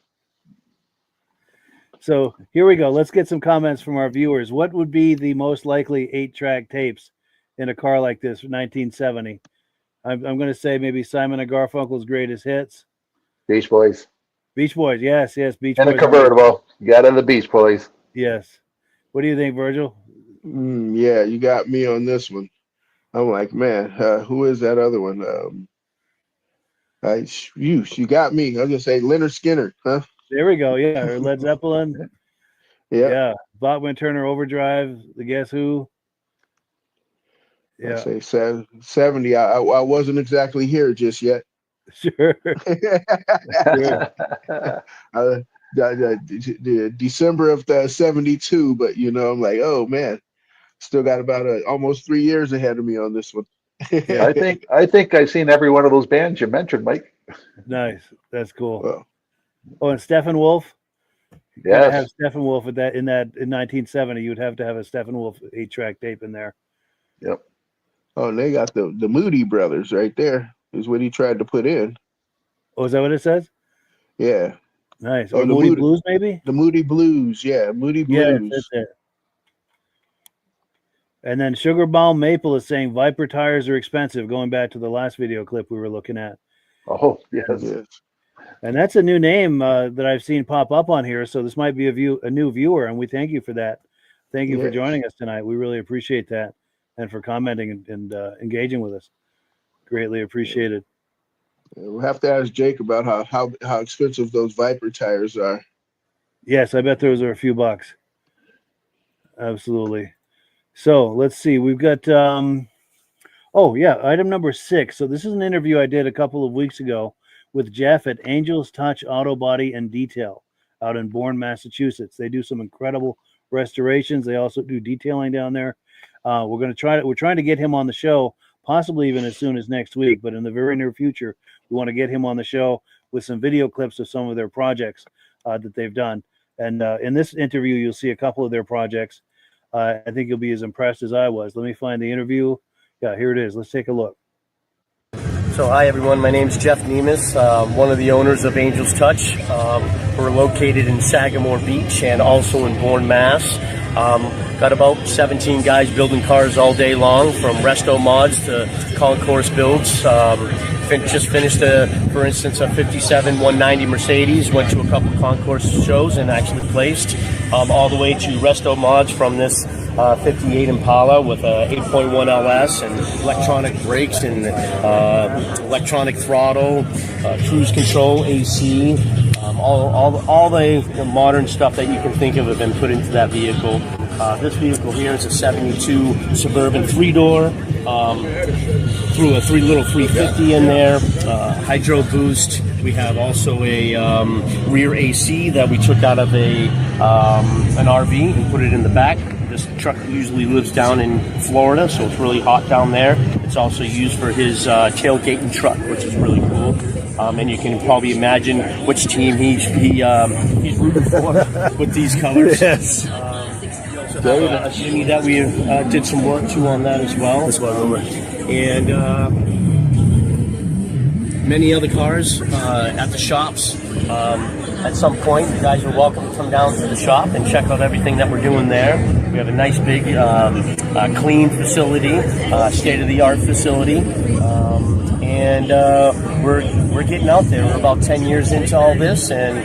So here we go. Let's get some comments from our viewers. What would be the most likely 8-track tapes in a car like this, 1970? I'm going to say maybe Simon and Garfunkel's greatest hits. Beach Boys. Beach Boys, yes, Beach Boys. And a convertible. You got in the Beach Boys. Yes. What do you think, Virgil? Yeah, you got me on this one. I'm like, man, who is that other one? You got me. I was gonna say Leonard Skinner, huh? There we go. Yeah, or Led Zeppelin. Yeah. Botwin Turner Overdrive. The Guess Who. Yeah. I say 70. I wasn't exactly here just yet. Sure. December of the 72, but I'm like, oh man, still got about almost 3 years ahead of me on this one. I think I've seen every one of those bands you mentioned, Mike. Nice. That's cool. Well, and Steppenwolf. Yeah. Have Steppenwolf in 1970. You'd have to have a Steppenwolf 8-track tape in there. Yep. Oh, and they got the Moody Brothers right there. Is what he tried to put in. Oh, is that what it says? Yeah. Nice. Or Moody Blues, maybe? The Moody Blues, yeah. Moody Blues. Yeah, that's it. And then Sugarbaum Maple is saying Viper tires are expensive, going back to the last video clip we were looking at. Oh, yes. And that's a new name that I've seen pop up on here. So this might be a new viewer, and we thank you for that. Thank you for joining us tonight. We really appreciate that, and for commenting and engaging with us. Greatly appreciated. We'll have to ask Jake about how expensive those Viper tires are. Yes, I bet those are a few bucks. Absolutely. So let's see. We've got item number 6. So this is an interview I did a couple of weeks ago with Jeff at Angels Touch Auto Body and Detail out in Bourne, Massachusetts. They do some incredible restorations. They also do detailing down there. We're trying to get him on the show, possibly even as soon as next week, but in the very near future, we want to get him on the show with some video clips of some of their projects that they've done. And in this interview, you'll see a couple of their projects. I think you'll be as impressed as I was. Let me find the interview. Yeah, here it is. Let's take a look. So hi everyone, my name's Jeff Nemus, one of the owners of Angels Touch. We're located in Sagamore Beach and also in Bourne, Mass. Got about 17 guys building cars all day long, from Restomods to concourse builds. Just finished, for instance, a 57 190 Mercedes, went to a couple concourse shows and actually placed, all the way to Restomods from this 58 Impala with a 8.1 LS and electronic brakes and electronic throttle, cruise control, AC, all the modern stuff that you can think of have been put into that vehicle. This vehicle here is a 72 Suburban 3-door, threw a little 350 in there, hydro boost. We have also a rear AC that we took out of an RV and put it in the back. This truck usually lives down in Florida, so it's really hot down there. It's also used for his tailgating truck, which is really cool. And you can probably imagine which team he's rooting for with these colors. Yes. We also have a Jimmy that we did some work to on that as well. This one over. And many other cars at the shops. At some point, you guys are welcome to come down to the shop and check out everything that we're doing there. We have a nice big clean facility, state-of-the-art facility, and we're getting out there. We're about 10 years into all this, and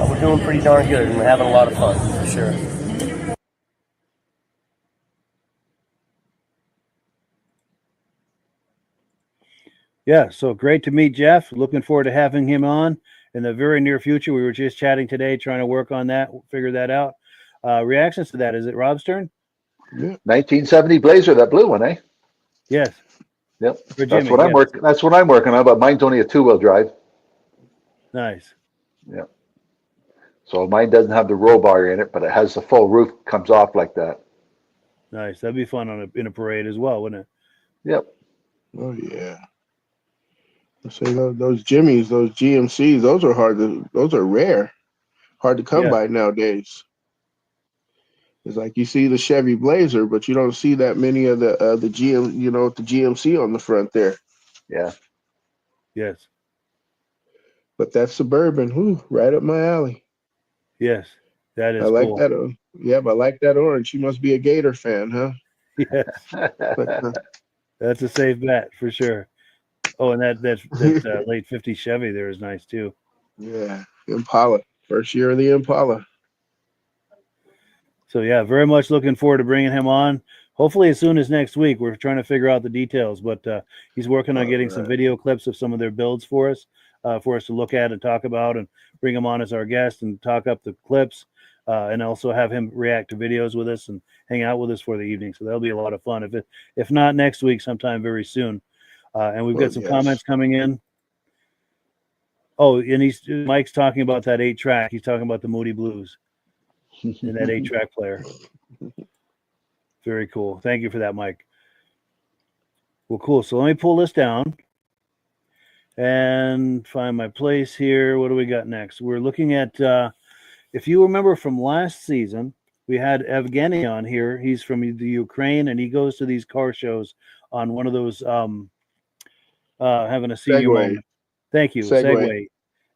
we're doing pretty darn good, and we're having a lot of fun, for sure. Yeah, so great to meet Jeff. Looking forward to having him on in the very near future. We were just chatting today, trying to work on that, figure that out. Reactions to that? Is it Rob's turn? Yeah. 1970 Blazer, that blue one, eh? Yes. Yep. For That's Jimmy, what I'm yes. working. That's what I'm working on. But mine's only a 2-wheel drive. Nice. Yeah. So mine doesn't have the roll bar in it, but it has the full roof comes off like that. Nice. That'd be fun in a parade as well, wouldn't it? Yep. Oh yeah. I say those Jimmys, those GMCs, those are rare, hard to come Yeah. by nowadays. It's like you see the Chevy Blazer, but you don't see that many of the GM, the GMC on the front there. Yeah. Yes. But that Suburban, right up my alley. Yes. That is I like cool. that. Yeah, but I like that orange. You must be a Gator fan, huh? Yes. But, That's a safe bet for sure. Oh, and that late 50 Chevy there is nice too. yeah, Impala. First year of the Impala. So yeah, very much looking forward to bringing him on. Hopefully as soon as next week. We're trying to figure out the details, but he's working on getting some video clips of some of their builds for us to look at and talk about, and bring him on as our guest and talk up the clips, and also have him react to videos with us and hang out with us for the evening. So that'll be a lot of fun. If not next week, sometime very soon. And we've got some comments coming in. Oh, and Mike's talking about that 8-track. He's talking about the Moody Blues and that 8-track player. Very cool. Thank you for that, Mike. Well, cool. So let me pull this down and find my place here. What do we got next? We're looking at, if you remember from last season, we had Evgenii on here. He's from the Ukraine, and he goes to these car shows on one of those having a senior moment. Thank you. Segway.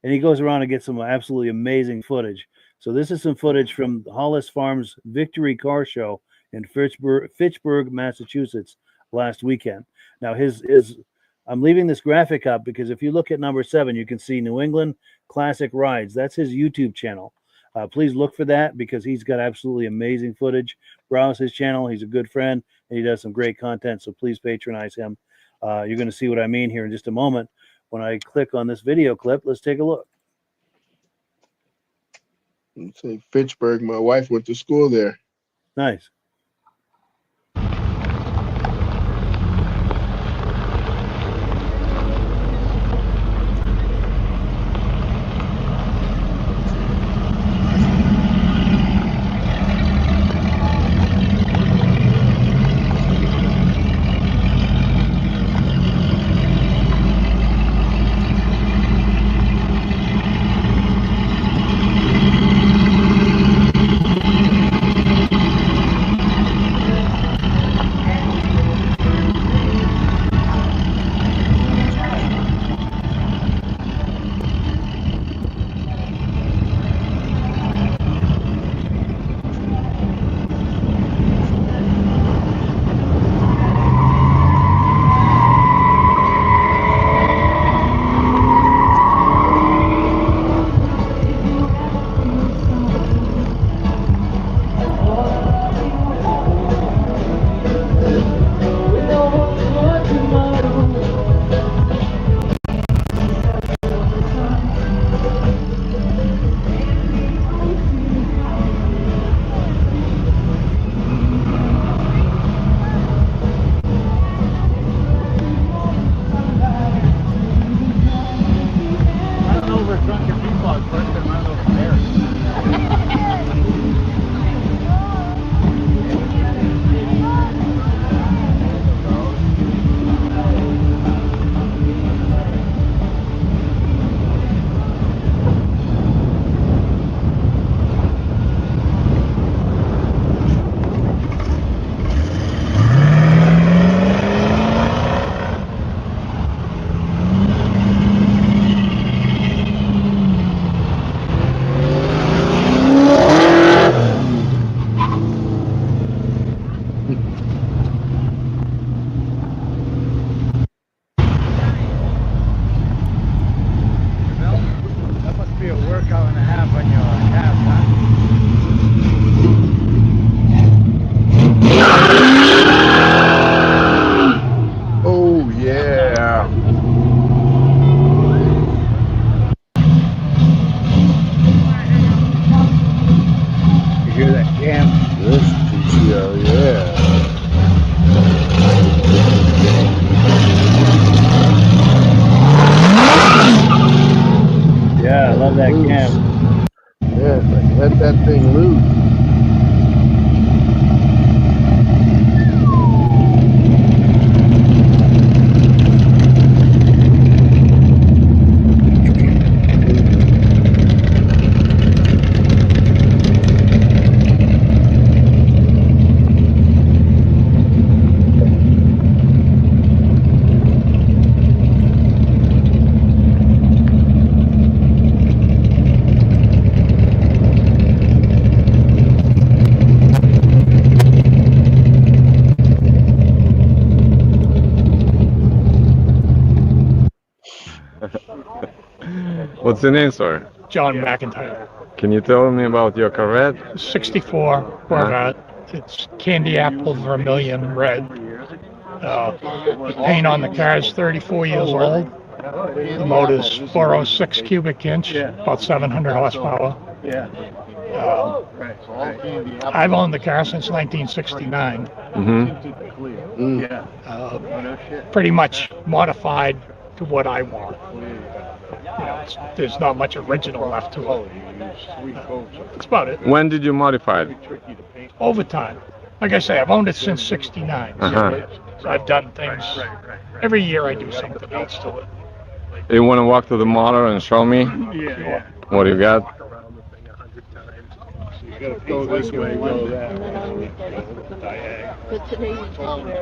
And he goes around and gets some absolutely amazing footage. So this is some footage from Hollis Farms Victory Car Show in Fitchburg, Massachusetts last weekend. Now I'm leaving this graphic up because if you look at number 7, you can see New England Classic Rides. That's his YouTube channel. Please look for that because he's got absolutely amazing footage. Browse his channel. He's a good friend and he does some great content. So please patronize him. You're going to see what I mean here in just a moment. When I click on this video clip, let's take a look. Let's say Fitchburg. My wife went to school there. Nice. Yeah. Yeah, I love that cam. Yeah, like, let that thing loose. What's the name, sir? John McIntyre. Can you tell me about your Corvette? 64 Corvette. It's candy apple vermilion red. The paint on the car is 34 years old. The motor's 406 cubic inch, about 700 horsepower. I've owned the car since 1969. Pretty much modified to what I want. There's not much original left to it. That's about it. When did you modify it? Over time. Like I say, I've owned it since 69. So I've done things. Every year I do something else to it. You want to walk to the motor and show me what you got?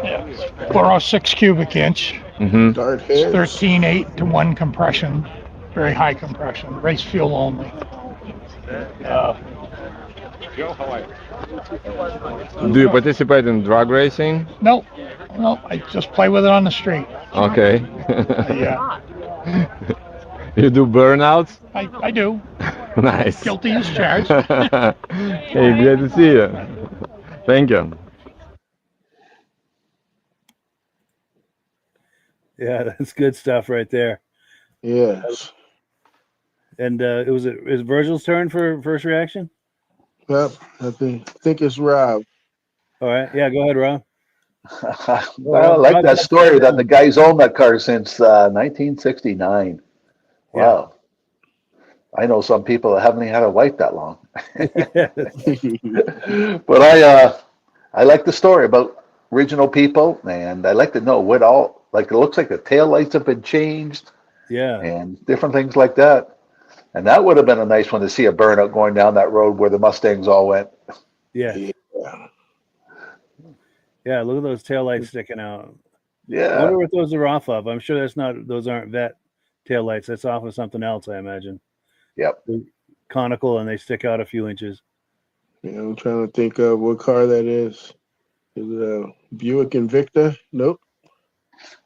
Yeah. 406 cubic inch. Mm-hmm. It's 13.8 to 1 compression. Very high compression. Race fuel only. Do you participate in drag racing? Nope. I just play with it on the street. Okay. Yeah. You do burnouts? I do. Nice. Guilty as charged. Hey, great to see you. Thank you. Yeah, that's good stuff right there. Yes. And is Virgil's turn for first reaction? Yep. I think it's Rob. All right. Yeah, go ahead, Rob. Well, I like that story that the guy's owned that car since 1969. Wow. I know some people that haven't had a wife that long. But I like the story about original people, and I like to know what all, like, it looks like the tail lights have been changed. Yeah. And different things like that. And that would have been a nice one to see a burnout going down that road where the Mustangs all went. Yeah. Yeah, look at those taillights sticking out. Yeah. I wonder what those are off of. I'm sure those aren't vet taillights. That's off of something else, I imagine. Yep. They're conical and they stick out a few inches. Yeah, I'm trying to think of what car that is. Is it a Buick Invicta? Nope.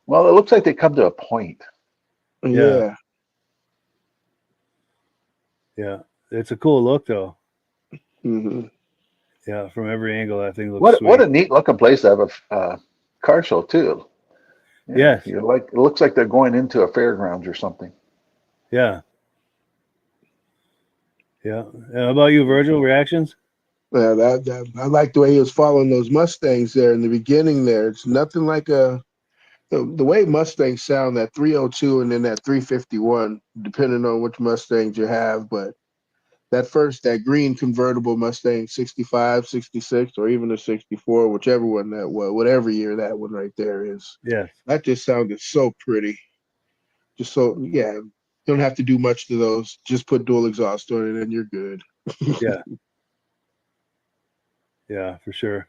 Well, it looks like they come to a point. Yeah. Yeah. It's a cool look, though. Mm-hmm. Yeah, from every angle, that thing looks What sweet. a neat looking place to have a car show too. Yeah, Yes. it looks like they're going into a fairgrounds or something. Yeah. Yeah. How about you, Virgil? Reactions? Yeah, I like the way he was following those Mustangs there in the beginning there. It's nothing like the way Mustangs sound, that 302 and then that 351, depending on which Mustangs you have. But that green convertible Mustang 65, 66, or even a 64, whichever one that was, whatever year that one right there is. Yes. That just sounded so pretty. Just so, yeah, you don't have to do much to those. Just put dual exhaust on it and you're good. Yeah. Yeah, for sure.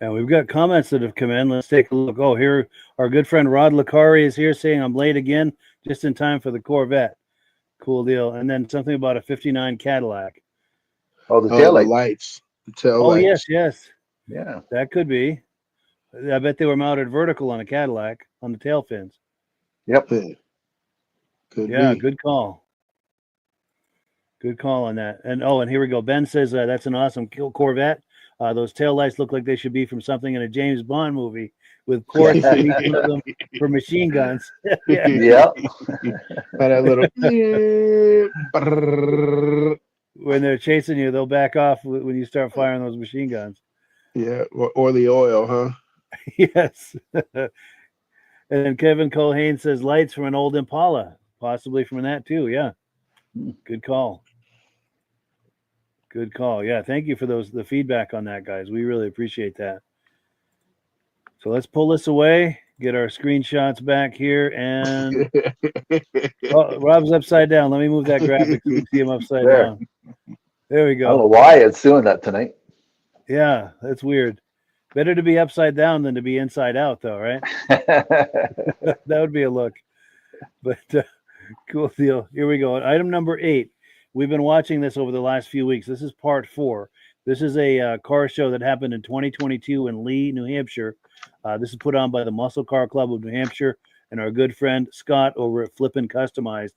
And we've got comments that have come in. Let's take a look. Oh, here, our good friend Rod Licari is here saying, I'm late again, just in time for the Corvette. Cool deal. And then something about a 59 Cadillac. Oh, the tail lights. Lights. The tail Oh, lights. yes. Yeah. That could be. I bet they were mounted vertical on a Cadillac on the tail fins. Yep. Could Yeah, be. good call. Good call on that. And here we go. Ben says that's an awesome Corvette. Those taillights look like they should be from something in a James Bond movie with ports in each one of them for machine guns. Yeah. That little When they're chasing you, they'll back off when you start firing those machine guns. Yeah, or the oil, huh? Yes. And Kevin Colhane says lights from an old Impala, possibly from that too. Yeah. Good call. Good call. Yeah. Thank you for the feedback on that, guys. We really appreciate that. So let's pull this away, get our screenshots back here, and oh, Rob's upside down. Let me move that graphic so we can see him upside There. down. There we I don't know go. why it's doing that tonight. Yeah, that's weird. Better to be upside down than to be inside out, though, right? That would be a look. But cool deal. Here we go. Item number 8. We've been watching this over the last few weeks. This is part 4. This is a car show that happened in 2022 in Lee, New Hampshire. This is put on by the Muscle Car Club of New Hampshire, and our good friend Scott over at Flippin' Customized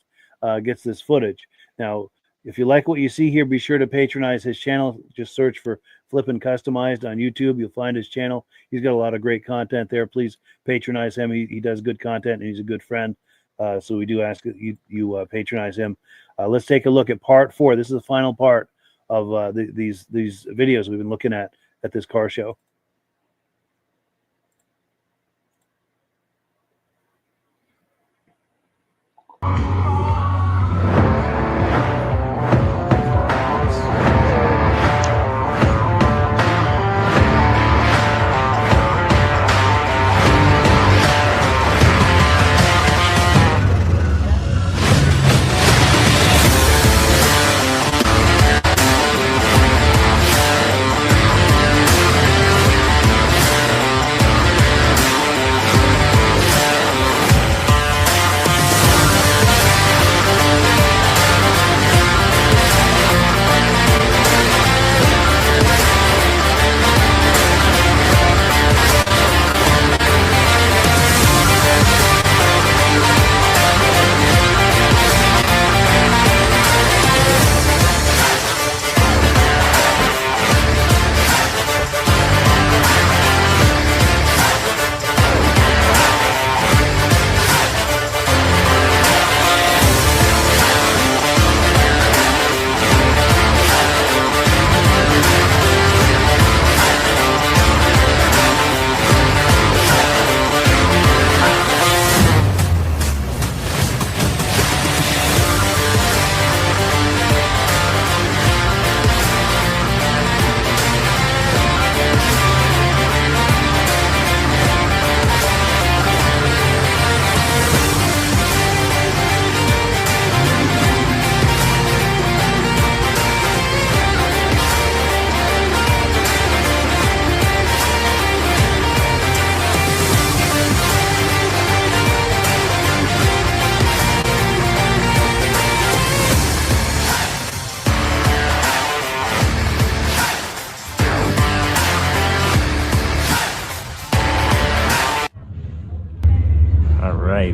gets this footage. Now, if you like what you see here, be sure to patronize his channel. Just search for Flippin' Customized on YouTube. You'll find his channel. He's got a lot of great content there. Please patronize him. He does good content, and he's a good friend. So we do ask that you patronize him. Let's take a look at part 4. This is the final part of these videos we've been looking at this car show.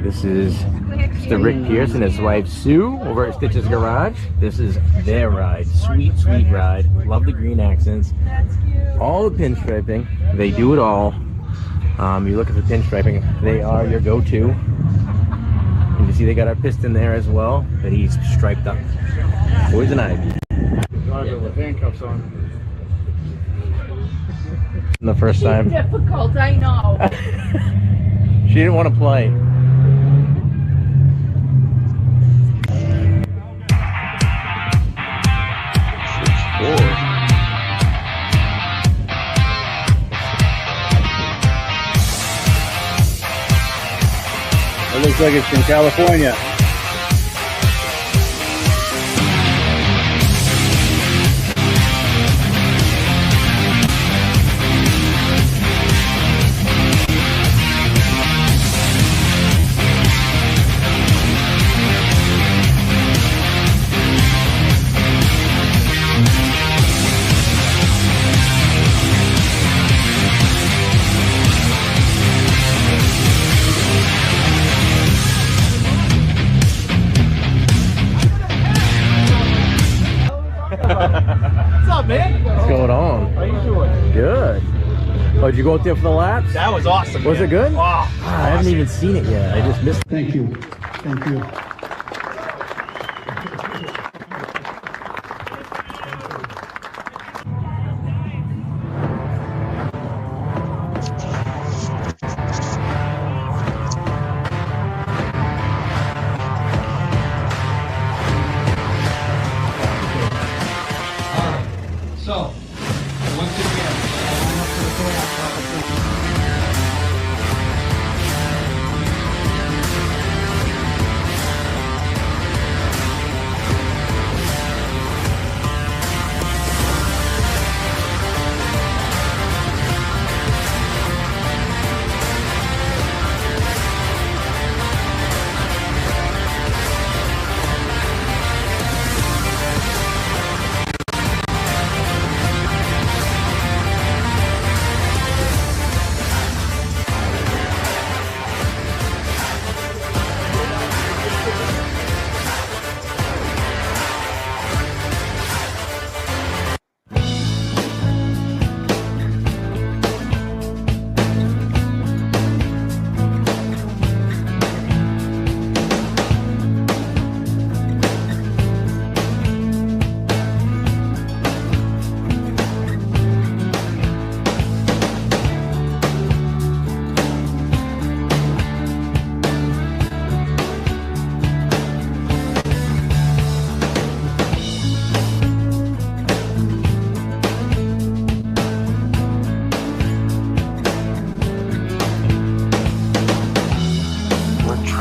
This is Mr. Rick Pierce and his wife Sue over at Stitch's Garage. This is their ride. Sweet, sweet ride. Love the green accents. All the pinstriping. They do it all. You look at the pinstriping, they are your go-to. And you see they got our piston there as well, but he's striped up. Poison ivy. With handcuffs on. The first time. Difficult, I know. She didn't want to play. It looks like it's from California. What's up, man? What's going on? How you doing? Good. Oh, did you go out there for the laps? That was awesome. Was man. it good? Oh, I haven't even seen it yet. I just missed it. Thank you. Thank you.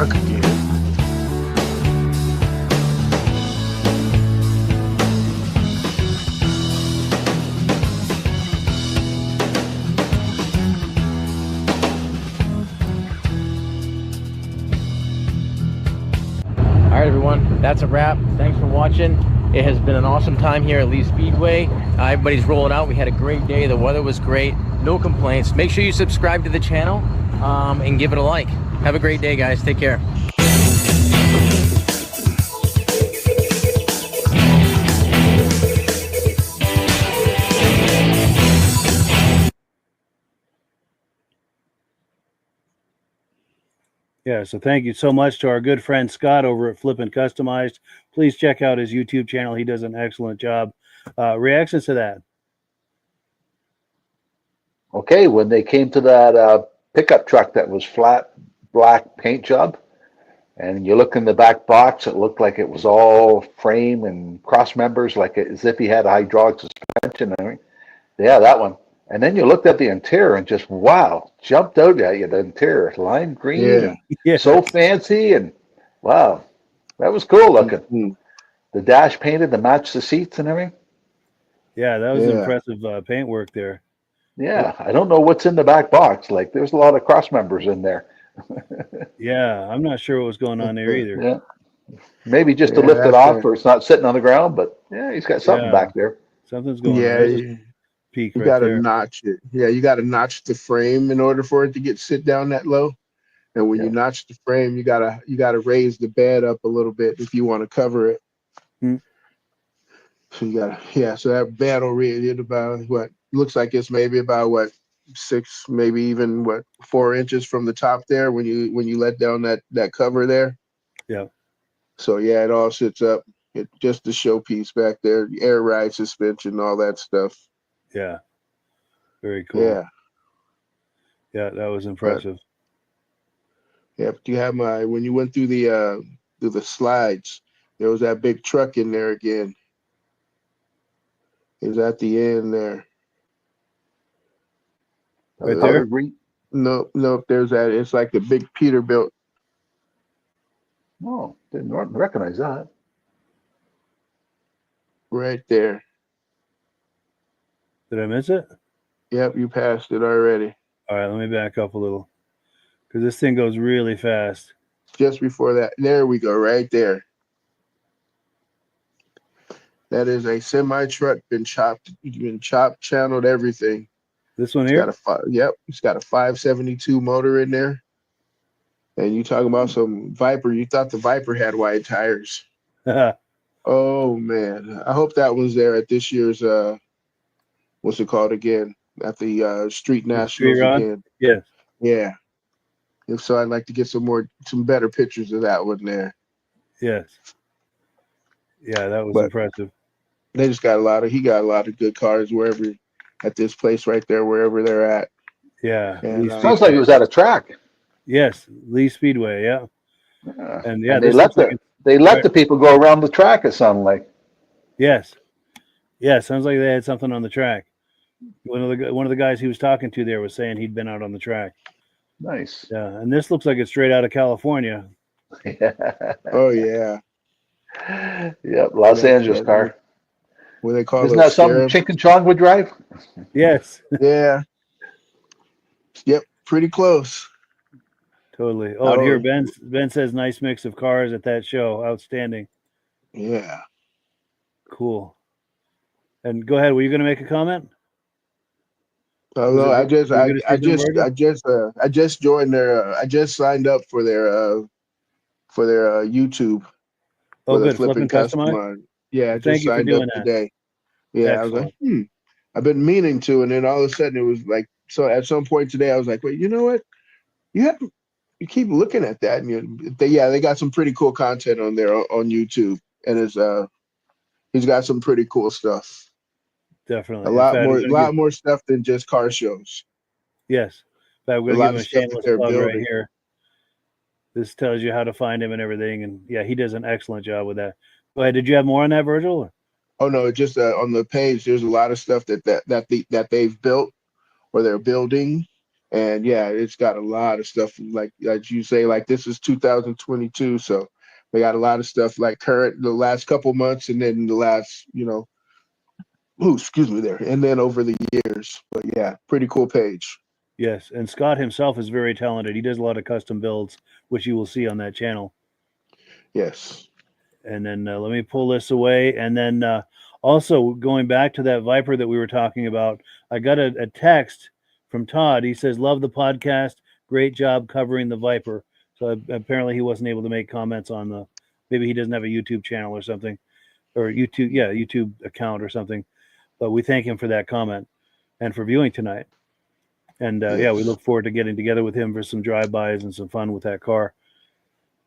All right, everyone, that's a wrap. Thanks for watching. It has been an awesome time here at Lee Speedway. Everybody's rolling out. We had a great day. The weather was great. No complaints. Make sure you subscribe to the channel and give it a like. Have a great day, guys. Take care. Yeah, so thank you so much to our good friend Scott over at Flippin' Customized. Please check out his YouTube channel. He does an excellent job. Reactions to that? Okay, when they came to that pickup truck that was flat black paint job, and you look in the back box, it looked like it was all frame and cross members, like as if he had a hydraulic suspension. I mean, yeah, that one. And then you looked at the interior and just, wow, jumped out at you, the interior, lime green, and so fancy, and wow, that was cool looking. The dash painted to match the seats and everything. Yeah, that was impressive paint work there. Yeah, I don't know what's in the back box. Like, there's a lot of cross members in there. Yeah, I'm not sure what was going on there either. Yeah, maybe just to lift it off, or it's not sitting on the ground. But yeah, he's got something back there. Something's going on. Yeah, peak you right gotta there. notch it. Yeah, you gotta notch the frame in order for it to sit down that low. And when you notch the frame, you gotta raise the bed up a little bit if you want to cover it. So you gotta, so that bed will read it about what looks like it's maybe about 6, maybe even 4 inches from the top there when you let down that cover there. Yeah. So yeah, it all sits up. It just the showpiece back there, air ride suspension, all that stuff. Yeah. Very cool. Yeah. Yeah, that was impressive. But you have when you went through the slides, there was that big truck in there again. It was at the end there. Right there? No, there's that. It's like the big Peterbilt. Oh, didn't recognize that. Right there. Did I miss it? Yep, you passed it already. All right, let me back up a little because this thing goes really fast. Just before that, there we go, right there. That is a semi truck, been chopped, channeled, everything. This one here? It's got a 572 motor in there. And you talking about some Viper? You thought the Viper had wide tires? Oh man, I hope that was there at this year's what's it called again? At the Street Nationals again. Yes. Yeah. If so, I'd like to get some better pictures of that one there. Yes. Yeah, that was impressive. They just got he got a lot of good cars at this place right there, wherever they're at. Yeah. And, sounds like it was at a track. Yes, Lee Speedway, yeah. And and they let the people go around the track, it sounded like. Yes. Yeah, sounds like they had something on the track. One of the guys he was talking to there was saying he'd been out on the track. Nice. Yeah, and this looks like it's straight out of California. Oh yeah. Yep, Los Angeles car. What they call Isn't that something Chink and Chong would drive? Yes. Yeah. Yep, pretty close. Totally. Oh, and here Ben says nice mix of cars at that show. Outstanding. Yeah. Cool. And go ahead. Were you going to make a comment? Oh no, I just joined their. I just signed up for their YouTube. Oh, good. Flipping Customized. Yeah, I just signed up today. Yeah, excellent. I was like, I've been meaning to, and then all of a sudden it was like, so at some point today I was like, wait, you know what? You keep looking at that, and they got some pretty cool content on there on YouTube, and he's got some pretty cool stuff. Definitely. A lot more stuff than just car shows. Yes. In fact, we're going to give him a shameless plug right here. This tells you how to find him and everything. And yeah, he does an excellent job with that. Go ahead. Did you have more on that, Virgil? Oh no, just on the page, there's a lot of stuff that they've built or they're building. And yeah, it's got a lot of stuff like as you say, like this is 2022, so they got a lot of stuff like current the last couple months, and then the last, oh, excuse me there, and then over the years. But yeah, pretty cool page. Yes, and Scott himself is very talented. He does a lot of custom builds, which you will see on that channel. Yes. And then let me pull this away. And then also going back to that Viper that we were talking about, I got a text from Todd. He says, love the podcast. Great job covering the Viper. So apparently he wasn't able to make comments on maybe he doesn't have a YouTube channel or something, or YouTube account or something. But we thank him for that comment and for viewing tonight. And yeah, we look forward to getting together with him for some drive-bys and some fun with that car.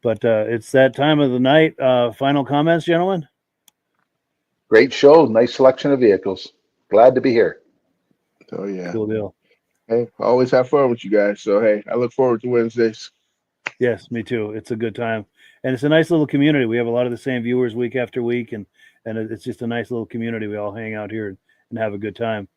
But it's that time of the night. Final comments, gentlemen? Great show. Nice selection of vehicles. Glad to be here. Oh, yeah. Cool deal. Hey, I always have fun with you guys. So, hey, I look forward to Wednesdays. Yes, me too. It's a good time. And it's a nice little community. We have a lot of the same viewers week after week. And it's just a nice little community. We all hang out here and have a good time.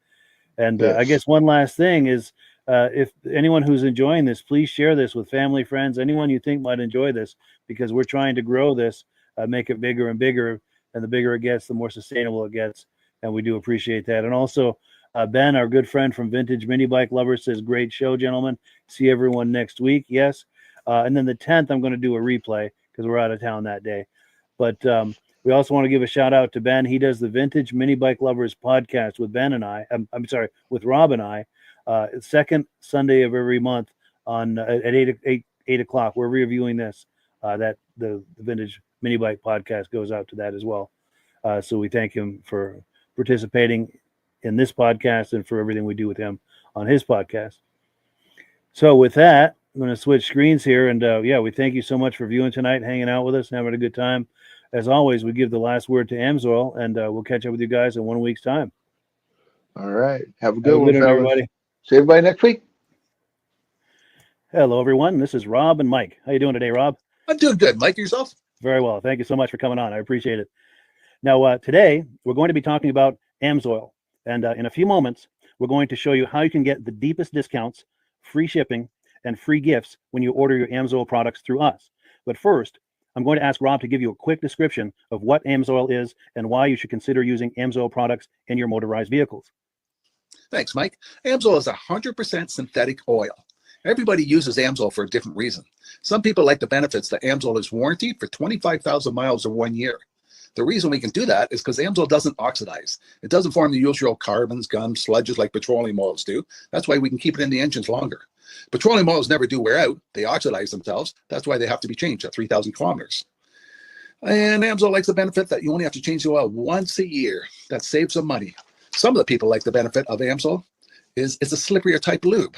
And I guess one last thing is, if anyone who's enjoying this, please share this with family, friends, anyone you think might enjoy this, because we're trying to grow this, make it bigger and bigger. And the bigger it gets, the more sustainable it gets. And we do appreciate that. And also, Ben, our good friend from Vintage Mini Bike Lovers, says, great show, gentlemen. See everyone next week. Yes. And then the 10th, I'm going to do a replay because we're out of town that day. But we also want to give a shout out to Ben. He does the Vintage Mini Bike Lovers podcast with Ben and I. I'm sorry, with Rob and I. Second Sunday of every month on at 8 o'clock. We're reviewing this. That the Vintage Mini Bike podcast goes out to that as well. So we thank him for participating in this podcast and for everything we do with him on his podcast. So with that, I'm going to switch screens here. And yeah, we thank you so much for viewing tonight, hanging out with us, and having a good time. As always, we give the last word to Amsoil, and we'll catch up with you guys in 1 week's time. All right. Have a good one, everybody. See everybody next week. Hello, everyone. This is Rob and Mike. How you doing today, Rob? I'm doing good. Mike, yourself? Very well. Thank you so much for coming on. I appreciate it. Now, today, we're going to be talking about Amsoil. And in a few moments, we're going to show you how you can get the deepest discounts, free shipping, and free gifts when you order your Amsoil products through us. But first, I'm going to ask Rob to give you a quick description of what Amsoil is and why you should consider using Amsoil products in your motorized vehicles. Thanks, Mike. Amsoil is 100% synthetic oil. Everybody uses Amsoil for a different reason. Some people like the benefits that Amsoil is warranted for 25,000 miles or 1 year. The reason we can do that is because Amsoil doesn't oxidize. It doesn't form the usual carbons, gums, sludges like petroleum oils do. That's why we can keep it in the engines longer. Petroleum oils never do wear out. They oxidize themselves. That's why they have to be changed at 3,000 kilometers. And Amsoil likes the benefit that you only have to change the oil once a year. That saves some money. Some of the people like the benefit of Amsoil is it's a slipperier type lube.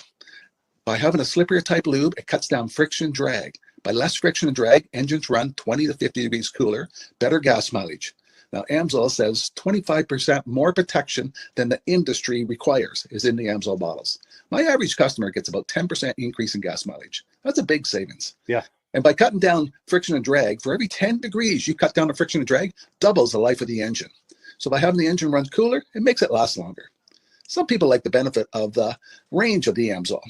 By having a slipperier type lube, it cuts down friction and drag. By less friction and drag, engines run 20 to 50 degrees cooler, better gas mileage. Now, Amsoil says 25% more protection than the industry requires is in the Amsoil bottles. My average customer gets about 10% increase in gas mileage. That's a big savings. Yeah. And by cutting down friction and drag, for every 10 degrees you cut down the friction and drag, doubles the life of the engine. So by having the engine run cooler, it makes it last longer. Some people like the benefit of the range of the Amsoil.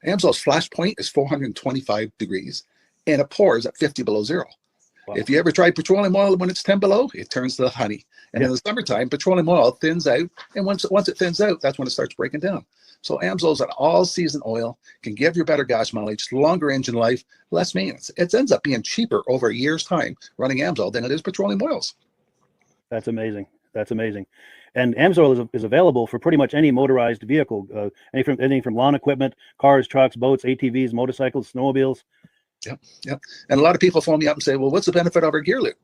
Amsoil's flash point is 425 degrees, and it pours at 50 below zero. Wow. If you ever try petroleum oil when it's 10 below, it turns to honey. And in the summertime, petroleum oil thins out, and once it thins out, that's when it starts breaking down. So Amsoil's an all-season oil, can give you better gas mileage, longer engine life, less maintenance. It ends up being cheaper over a year's time running Amsoil than it is petroleum oils. That's amazing. That's amazing. And Amsoil is available for pretty much any motorized vehicle, anything from lawn equipment, cars, trucks, boats, ATVs, motorcycles, snowmobiles. Yep. And a lot of people phone me up and say, well, what's the benefit of our gear lube?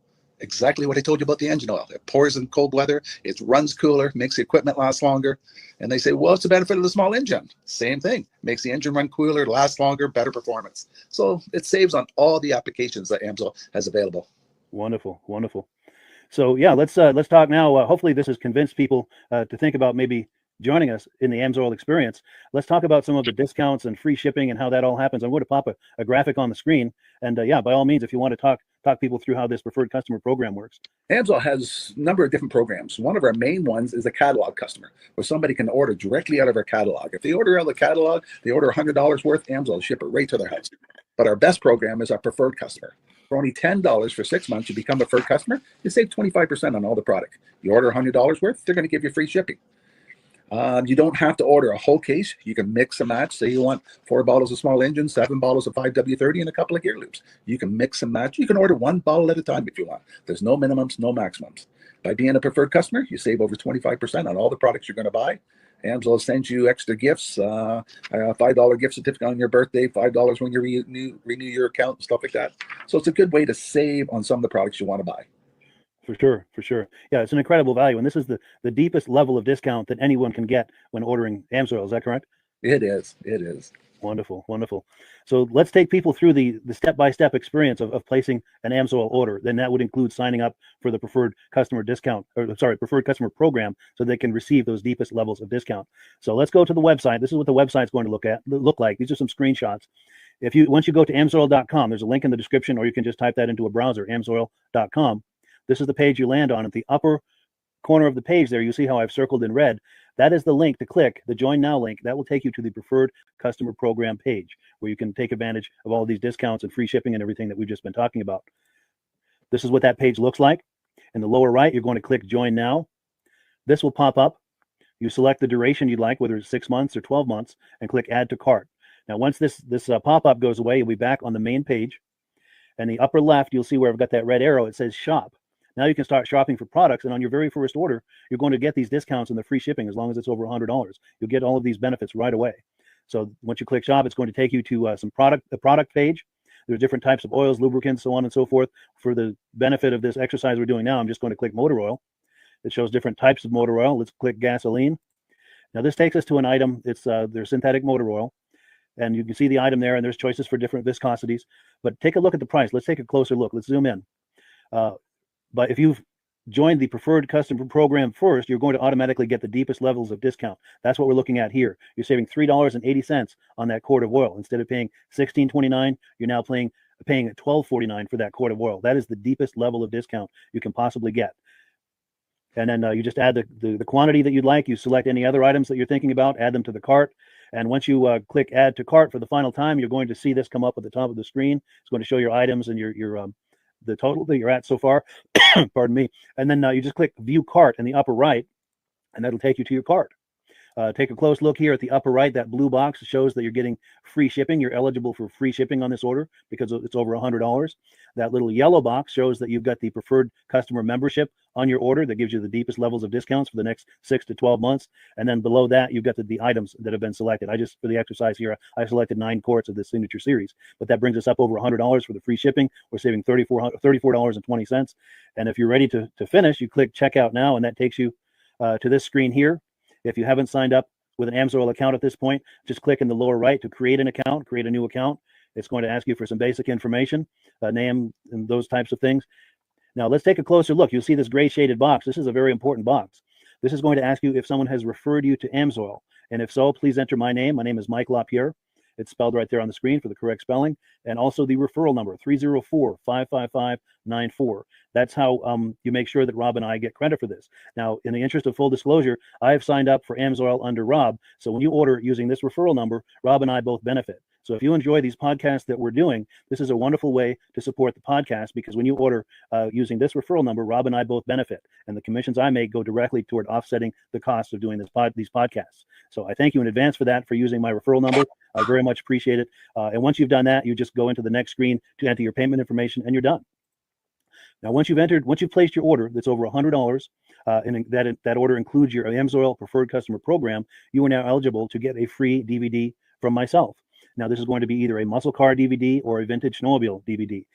Exactly what I told you about the engine oil. It pours in cold weather, it runs cooler, makes the equipment last longer. And they say, well, what's the benefit of the small engine? Same thing. Makes the engine run cooler, last longer, better performance. So it saves on all the applications that Amsoil has available. Wonderful, wonderful. So yeah, let's talk now. Hopefully this has convinced people to think about maybe joining us in the Amsoil experience. Let's talk about some of the discounts and free shipping and how that all happens. I'm going to pop a graphic on the screen. And yeah, by all means, if you want to talk people through how this preferred customer program works. Amsoil has a number of different programs. One of our main ones is a catalog customer, where somebody can order directly out of our catalog. If they order out of the catalog, they order $100 worth, Amsoil will ship it right to their house. But our best program is our preferred customer. For only $10 for 6 months, you become a preferred customer, you save 25% on all the product. You order $100 worth, they're going to give you free shipping. You don't have to order a whole case. You can mix and match. Say you want 4 bottles of small engine, 7 bottles of 5W30, and a couple of gear loops. You can mix and match. You can order 1 bottle at a time if you want. There's no minimums, no maximums. By being a preferred customer, you save over 25% on all the products you're going to buy. Amsoil sends you extra gifts, a $5 gift certificate on your birthday, $5 when you renew your account, and stuff like that. So it's a good way to save on some of the products you want to buy. For sure. Yeah, it's an incredible value. And this is the deepest level of discount that anyone can get when ordering Amsoil. Is that correct? It is. Wonderful. So let's take people through the step-by-step experience of placing an Amsoil order. Then that would include signing up for the preferred customer preferred customer program, so they can receive those deepest levels of discount. So let's go to the website. This is what the website's going to look like. These are some screenshots. Once you go to amsoil.com, there's a link in the description, or you can just type that into a browser, amsoil.com. This is the page you land on. At the upper corner of the page there, you see how I've circled in red. That is the link to click, the Join Now link. That will take you to the Preferred Customer Program page, where you can take advantage of all these discounts and free shipping and everything that we've just been talking about. This is what that page looks like. In the lower right, you're going to click Join Now. This will pop up. You select the duration you'd like, whether it's 6 months or 12 months, and click Add to Cart. Now, once this pop-up goes away, you'll be back on the main page. And the upper left, you'll see where I've got that red arrow. It says Shop. Now you can start shopping for products, and on your very first order, you're going to get these discounts and the free shipping as long as it's over $100. You'll get all of these benefits right away. So once you click shop, it's going to take you to the product page. There's different types of oils, lubricants, so on and so forth. For the benefit of this exercise we're doing now, I'm just going to click motor oil. It shows different types of motor oil. Let's click gasoline. Now this takes us to an item. It's their synthetic motor oil. And you can see the item there, and there's choices for different viscosities. But take a look at the price. Let's take a closer look. Let's zoom in. But if you've joined the preferred customer program first, you're going to automatically get the deepest levels of discount. That's what we're looking at here. You're saving $3.80 on that quart of oil. Instead of paying $16.29, you're now paying $12.49 for that quart of oil. That is the deepest level of discount you can possibly get. And then you just add the quantity that you'd like. You select any other items that you're thinking about, add them to the cart. And once you click Add to Cart for the final time, you're going to see this come up at the top of the screen. It's going to show your items and your the total that you're at so far. Pardon me. And then you just click View Cart in the upper right, and that'll take you to your cart. Take a close look here at the upper right. That blue box shows that you're getting free shipping. You're eligible for free shipping on this order because it's over $100. That little yellow box shows that you've got the preferred customer membership on your order that gives you the deepest levels of discounts for the next 6 to 12 months. And then below that, you've got the items that have been selected. For the exercise here, I selected 9 quarts of the Signature Series, but that brings us up over $100 for the free shipping. We're saving $34.20. And if you're ready to finish, you click Checkout Now, and that takes you to this screen here. If you haven't signed up with an Amsoil account at this point, just click in the lower right to create an account, create a new account. It's going to ask you for some basic information, name and those types of things. Now let's take a closer look. You'll see this gray shaded box. This is a very important box. This is going to ask you if someone has referred you to Amsoil. And if so, please enter my name. My name is Mike LaPierre. It's spelled right there on the screen for the correct spelling. And also the referral number, 304-555-94. That's how you make sure that Rob and I get credit for this. Now, in the interest of full disclosure, I have signed up for Amsoil under Rob. So when you order using this referral number, Rob and I both benefit. So if you enjoy these podcasts that we're doing, this is a wonderful way to support the podcast, because when you order using this referral number, Rob and I both benefit. And the commissions I make go directly toward offsetting the cost of doing these podcasts. So I thank you in advance for that, for using my referral number. I very much appreciate it. And once you've done that, you just go into the next screen to enter your payment information, and you're done. Now, once you've placed your order that's over $100, and that order includes your Amsoil Preferred Customer Program, you are now eligible to get a free DVD from myself. Now, this is going to be either a muscle car DVD or a vintage snowmobile DVD.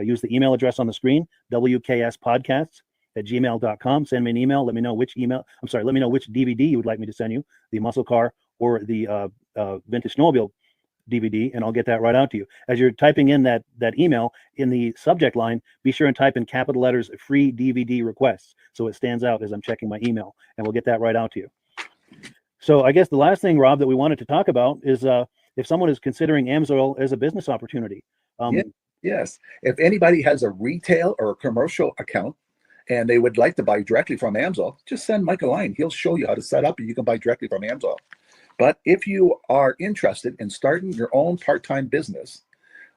Use the email address on the screen, wkspodcasts@gmail.com. Send me an email. Let me know which DVD you would like me to send you, the muscle car or the vintage snowmobile DVD, and I'll get that right out to you. As you're typing in that email, in the subject line, be sure and type in capital letters "free DVD requests" so it stands out as I'm checking my email, and we'll get that right out to you. So I guess the last thing, Rob, that we wanted to talk about is if someone is considering Amsoil as a business opportunity. Yes. If anybody has a retail or a commercial account and they would like to buy directly from Amsoil, just send Mike a line. He'll show you how to set up and you can buy directly from Amsoil. But if you are interested in starting your own part-time business,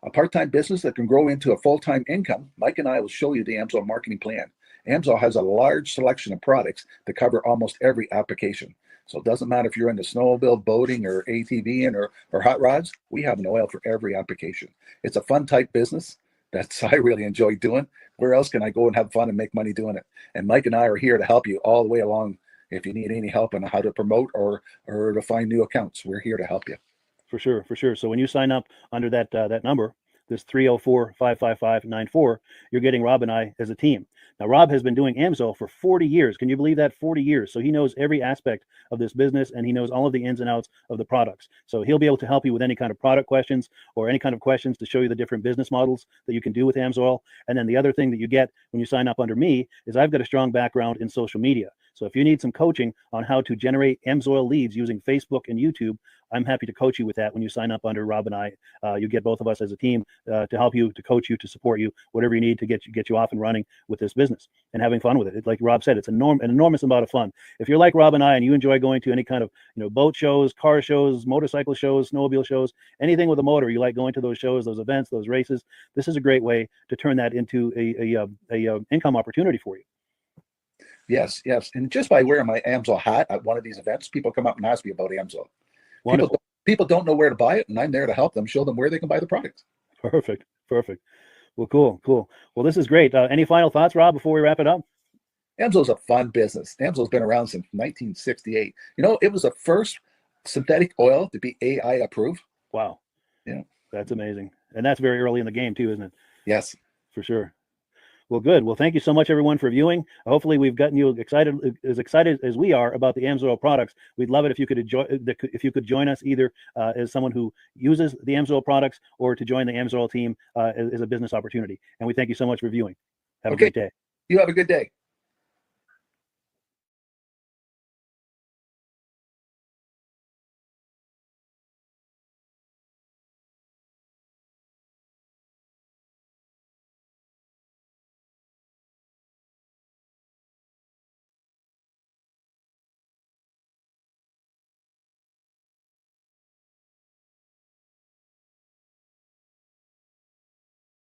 a part-time business that can grow into a full-time income, Mike and I will show you the Amsoil marketing plan. Amsoil has a large selection of products that cover almost every application. So it doesn't matter if you're into snowmobile, boating, or ATVing or hot rods, we have an oil for every application. It's a fun type business that's I really enjoy doing. Where else can I go and have fun and make money doing it? And Mike and I are here to help you all the way along. If you need any help on how to promote or to find new accounts, we're here to help you. For sure, for sure. So when you sign up under that that number, this 304-555-94, you're getting Rob and I as a team. Now, Rob has been doing Amsoil for 40 years. Can you believe that? 40 years. So he knows every aspect of this business and he knows all of the ins and outs of the products. So he'll be able to help you with any kind of product questions or any kind of questions to show you the different business models that you can do with Amsoil. And then the other thing that you get when you sign up under me is I've got a strong background in social media. So if you need some coaching on how to generate Amsoil leads using Facebook and YouTube, I'm happy to coach you with that when you sign up under Rob and I. You get both of us as a team to help you, to coach you, to support you, whatever you need to get you off and running with this business and having fun with it. Like Rob said, it's an enormous amount of fun. If you're like Rob and I and you enjoy going to any kind of boat shows, car shows, motorcycle shows, snowmobile shows, anything with a motor, you like going to those shows, those events, those races, this is a great way to turn that into a income opportunity for you. Yes, yes. And just by wearing my Amsoil hat at one of these events, people come up and ask me about Amsoil. People don't know where to buy it, and I'm there to help them, show them where they can buy the product. Perfect. Well, cool. Well, this is great. Any final thoughts, Rob, before we wrap it up? Amsoil's a fun business. Amsoil's been around since 1968. It was the first synthetic oil to be AI approved. Wow. Yeah. That's amazing. And that's very early in the game too, isn't it? Yes. For sure. Well, good. Well, thank you so much, everyone, for viewing. Hopefully, we've gotten you excited as we are about the Amsoil products. We'd love it if you could join us either as someone who uses the Amsoil products or to join the Amsoil team as a business opportunity. And we thank you so much for viewing. Have a great day. You have a good day.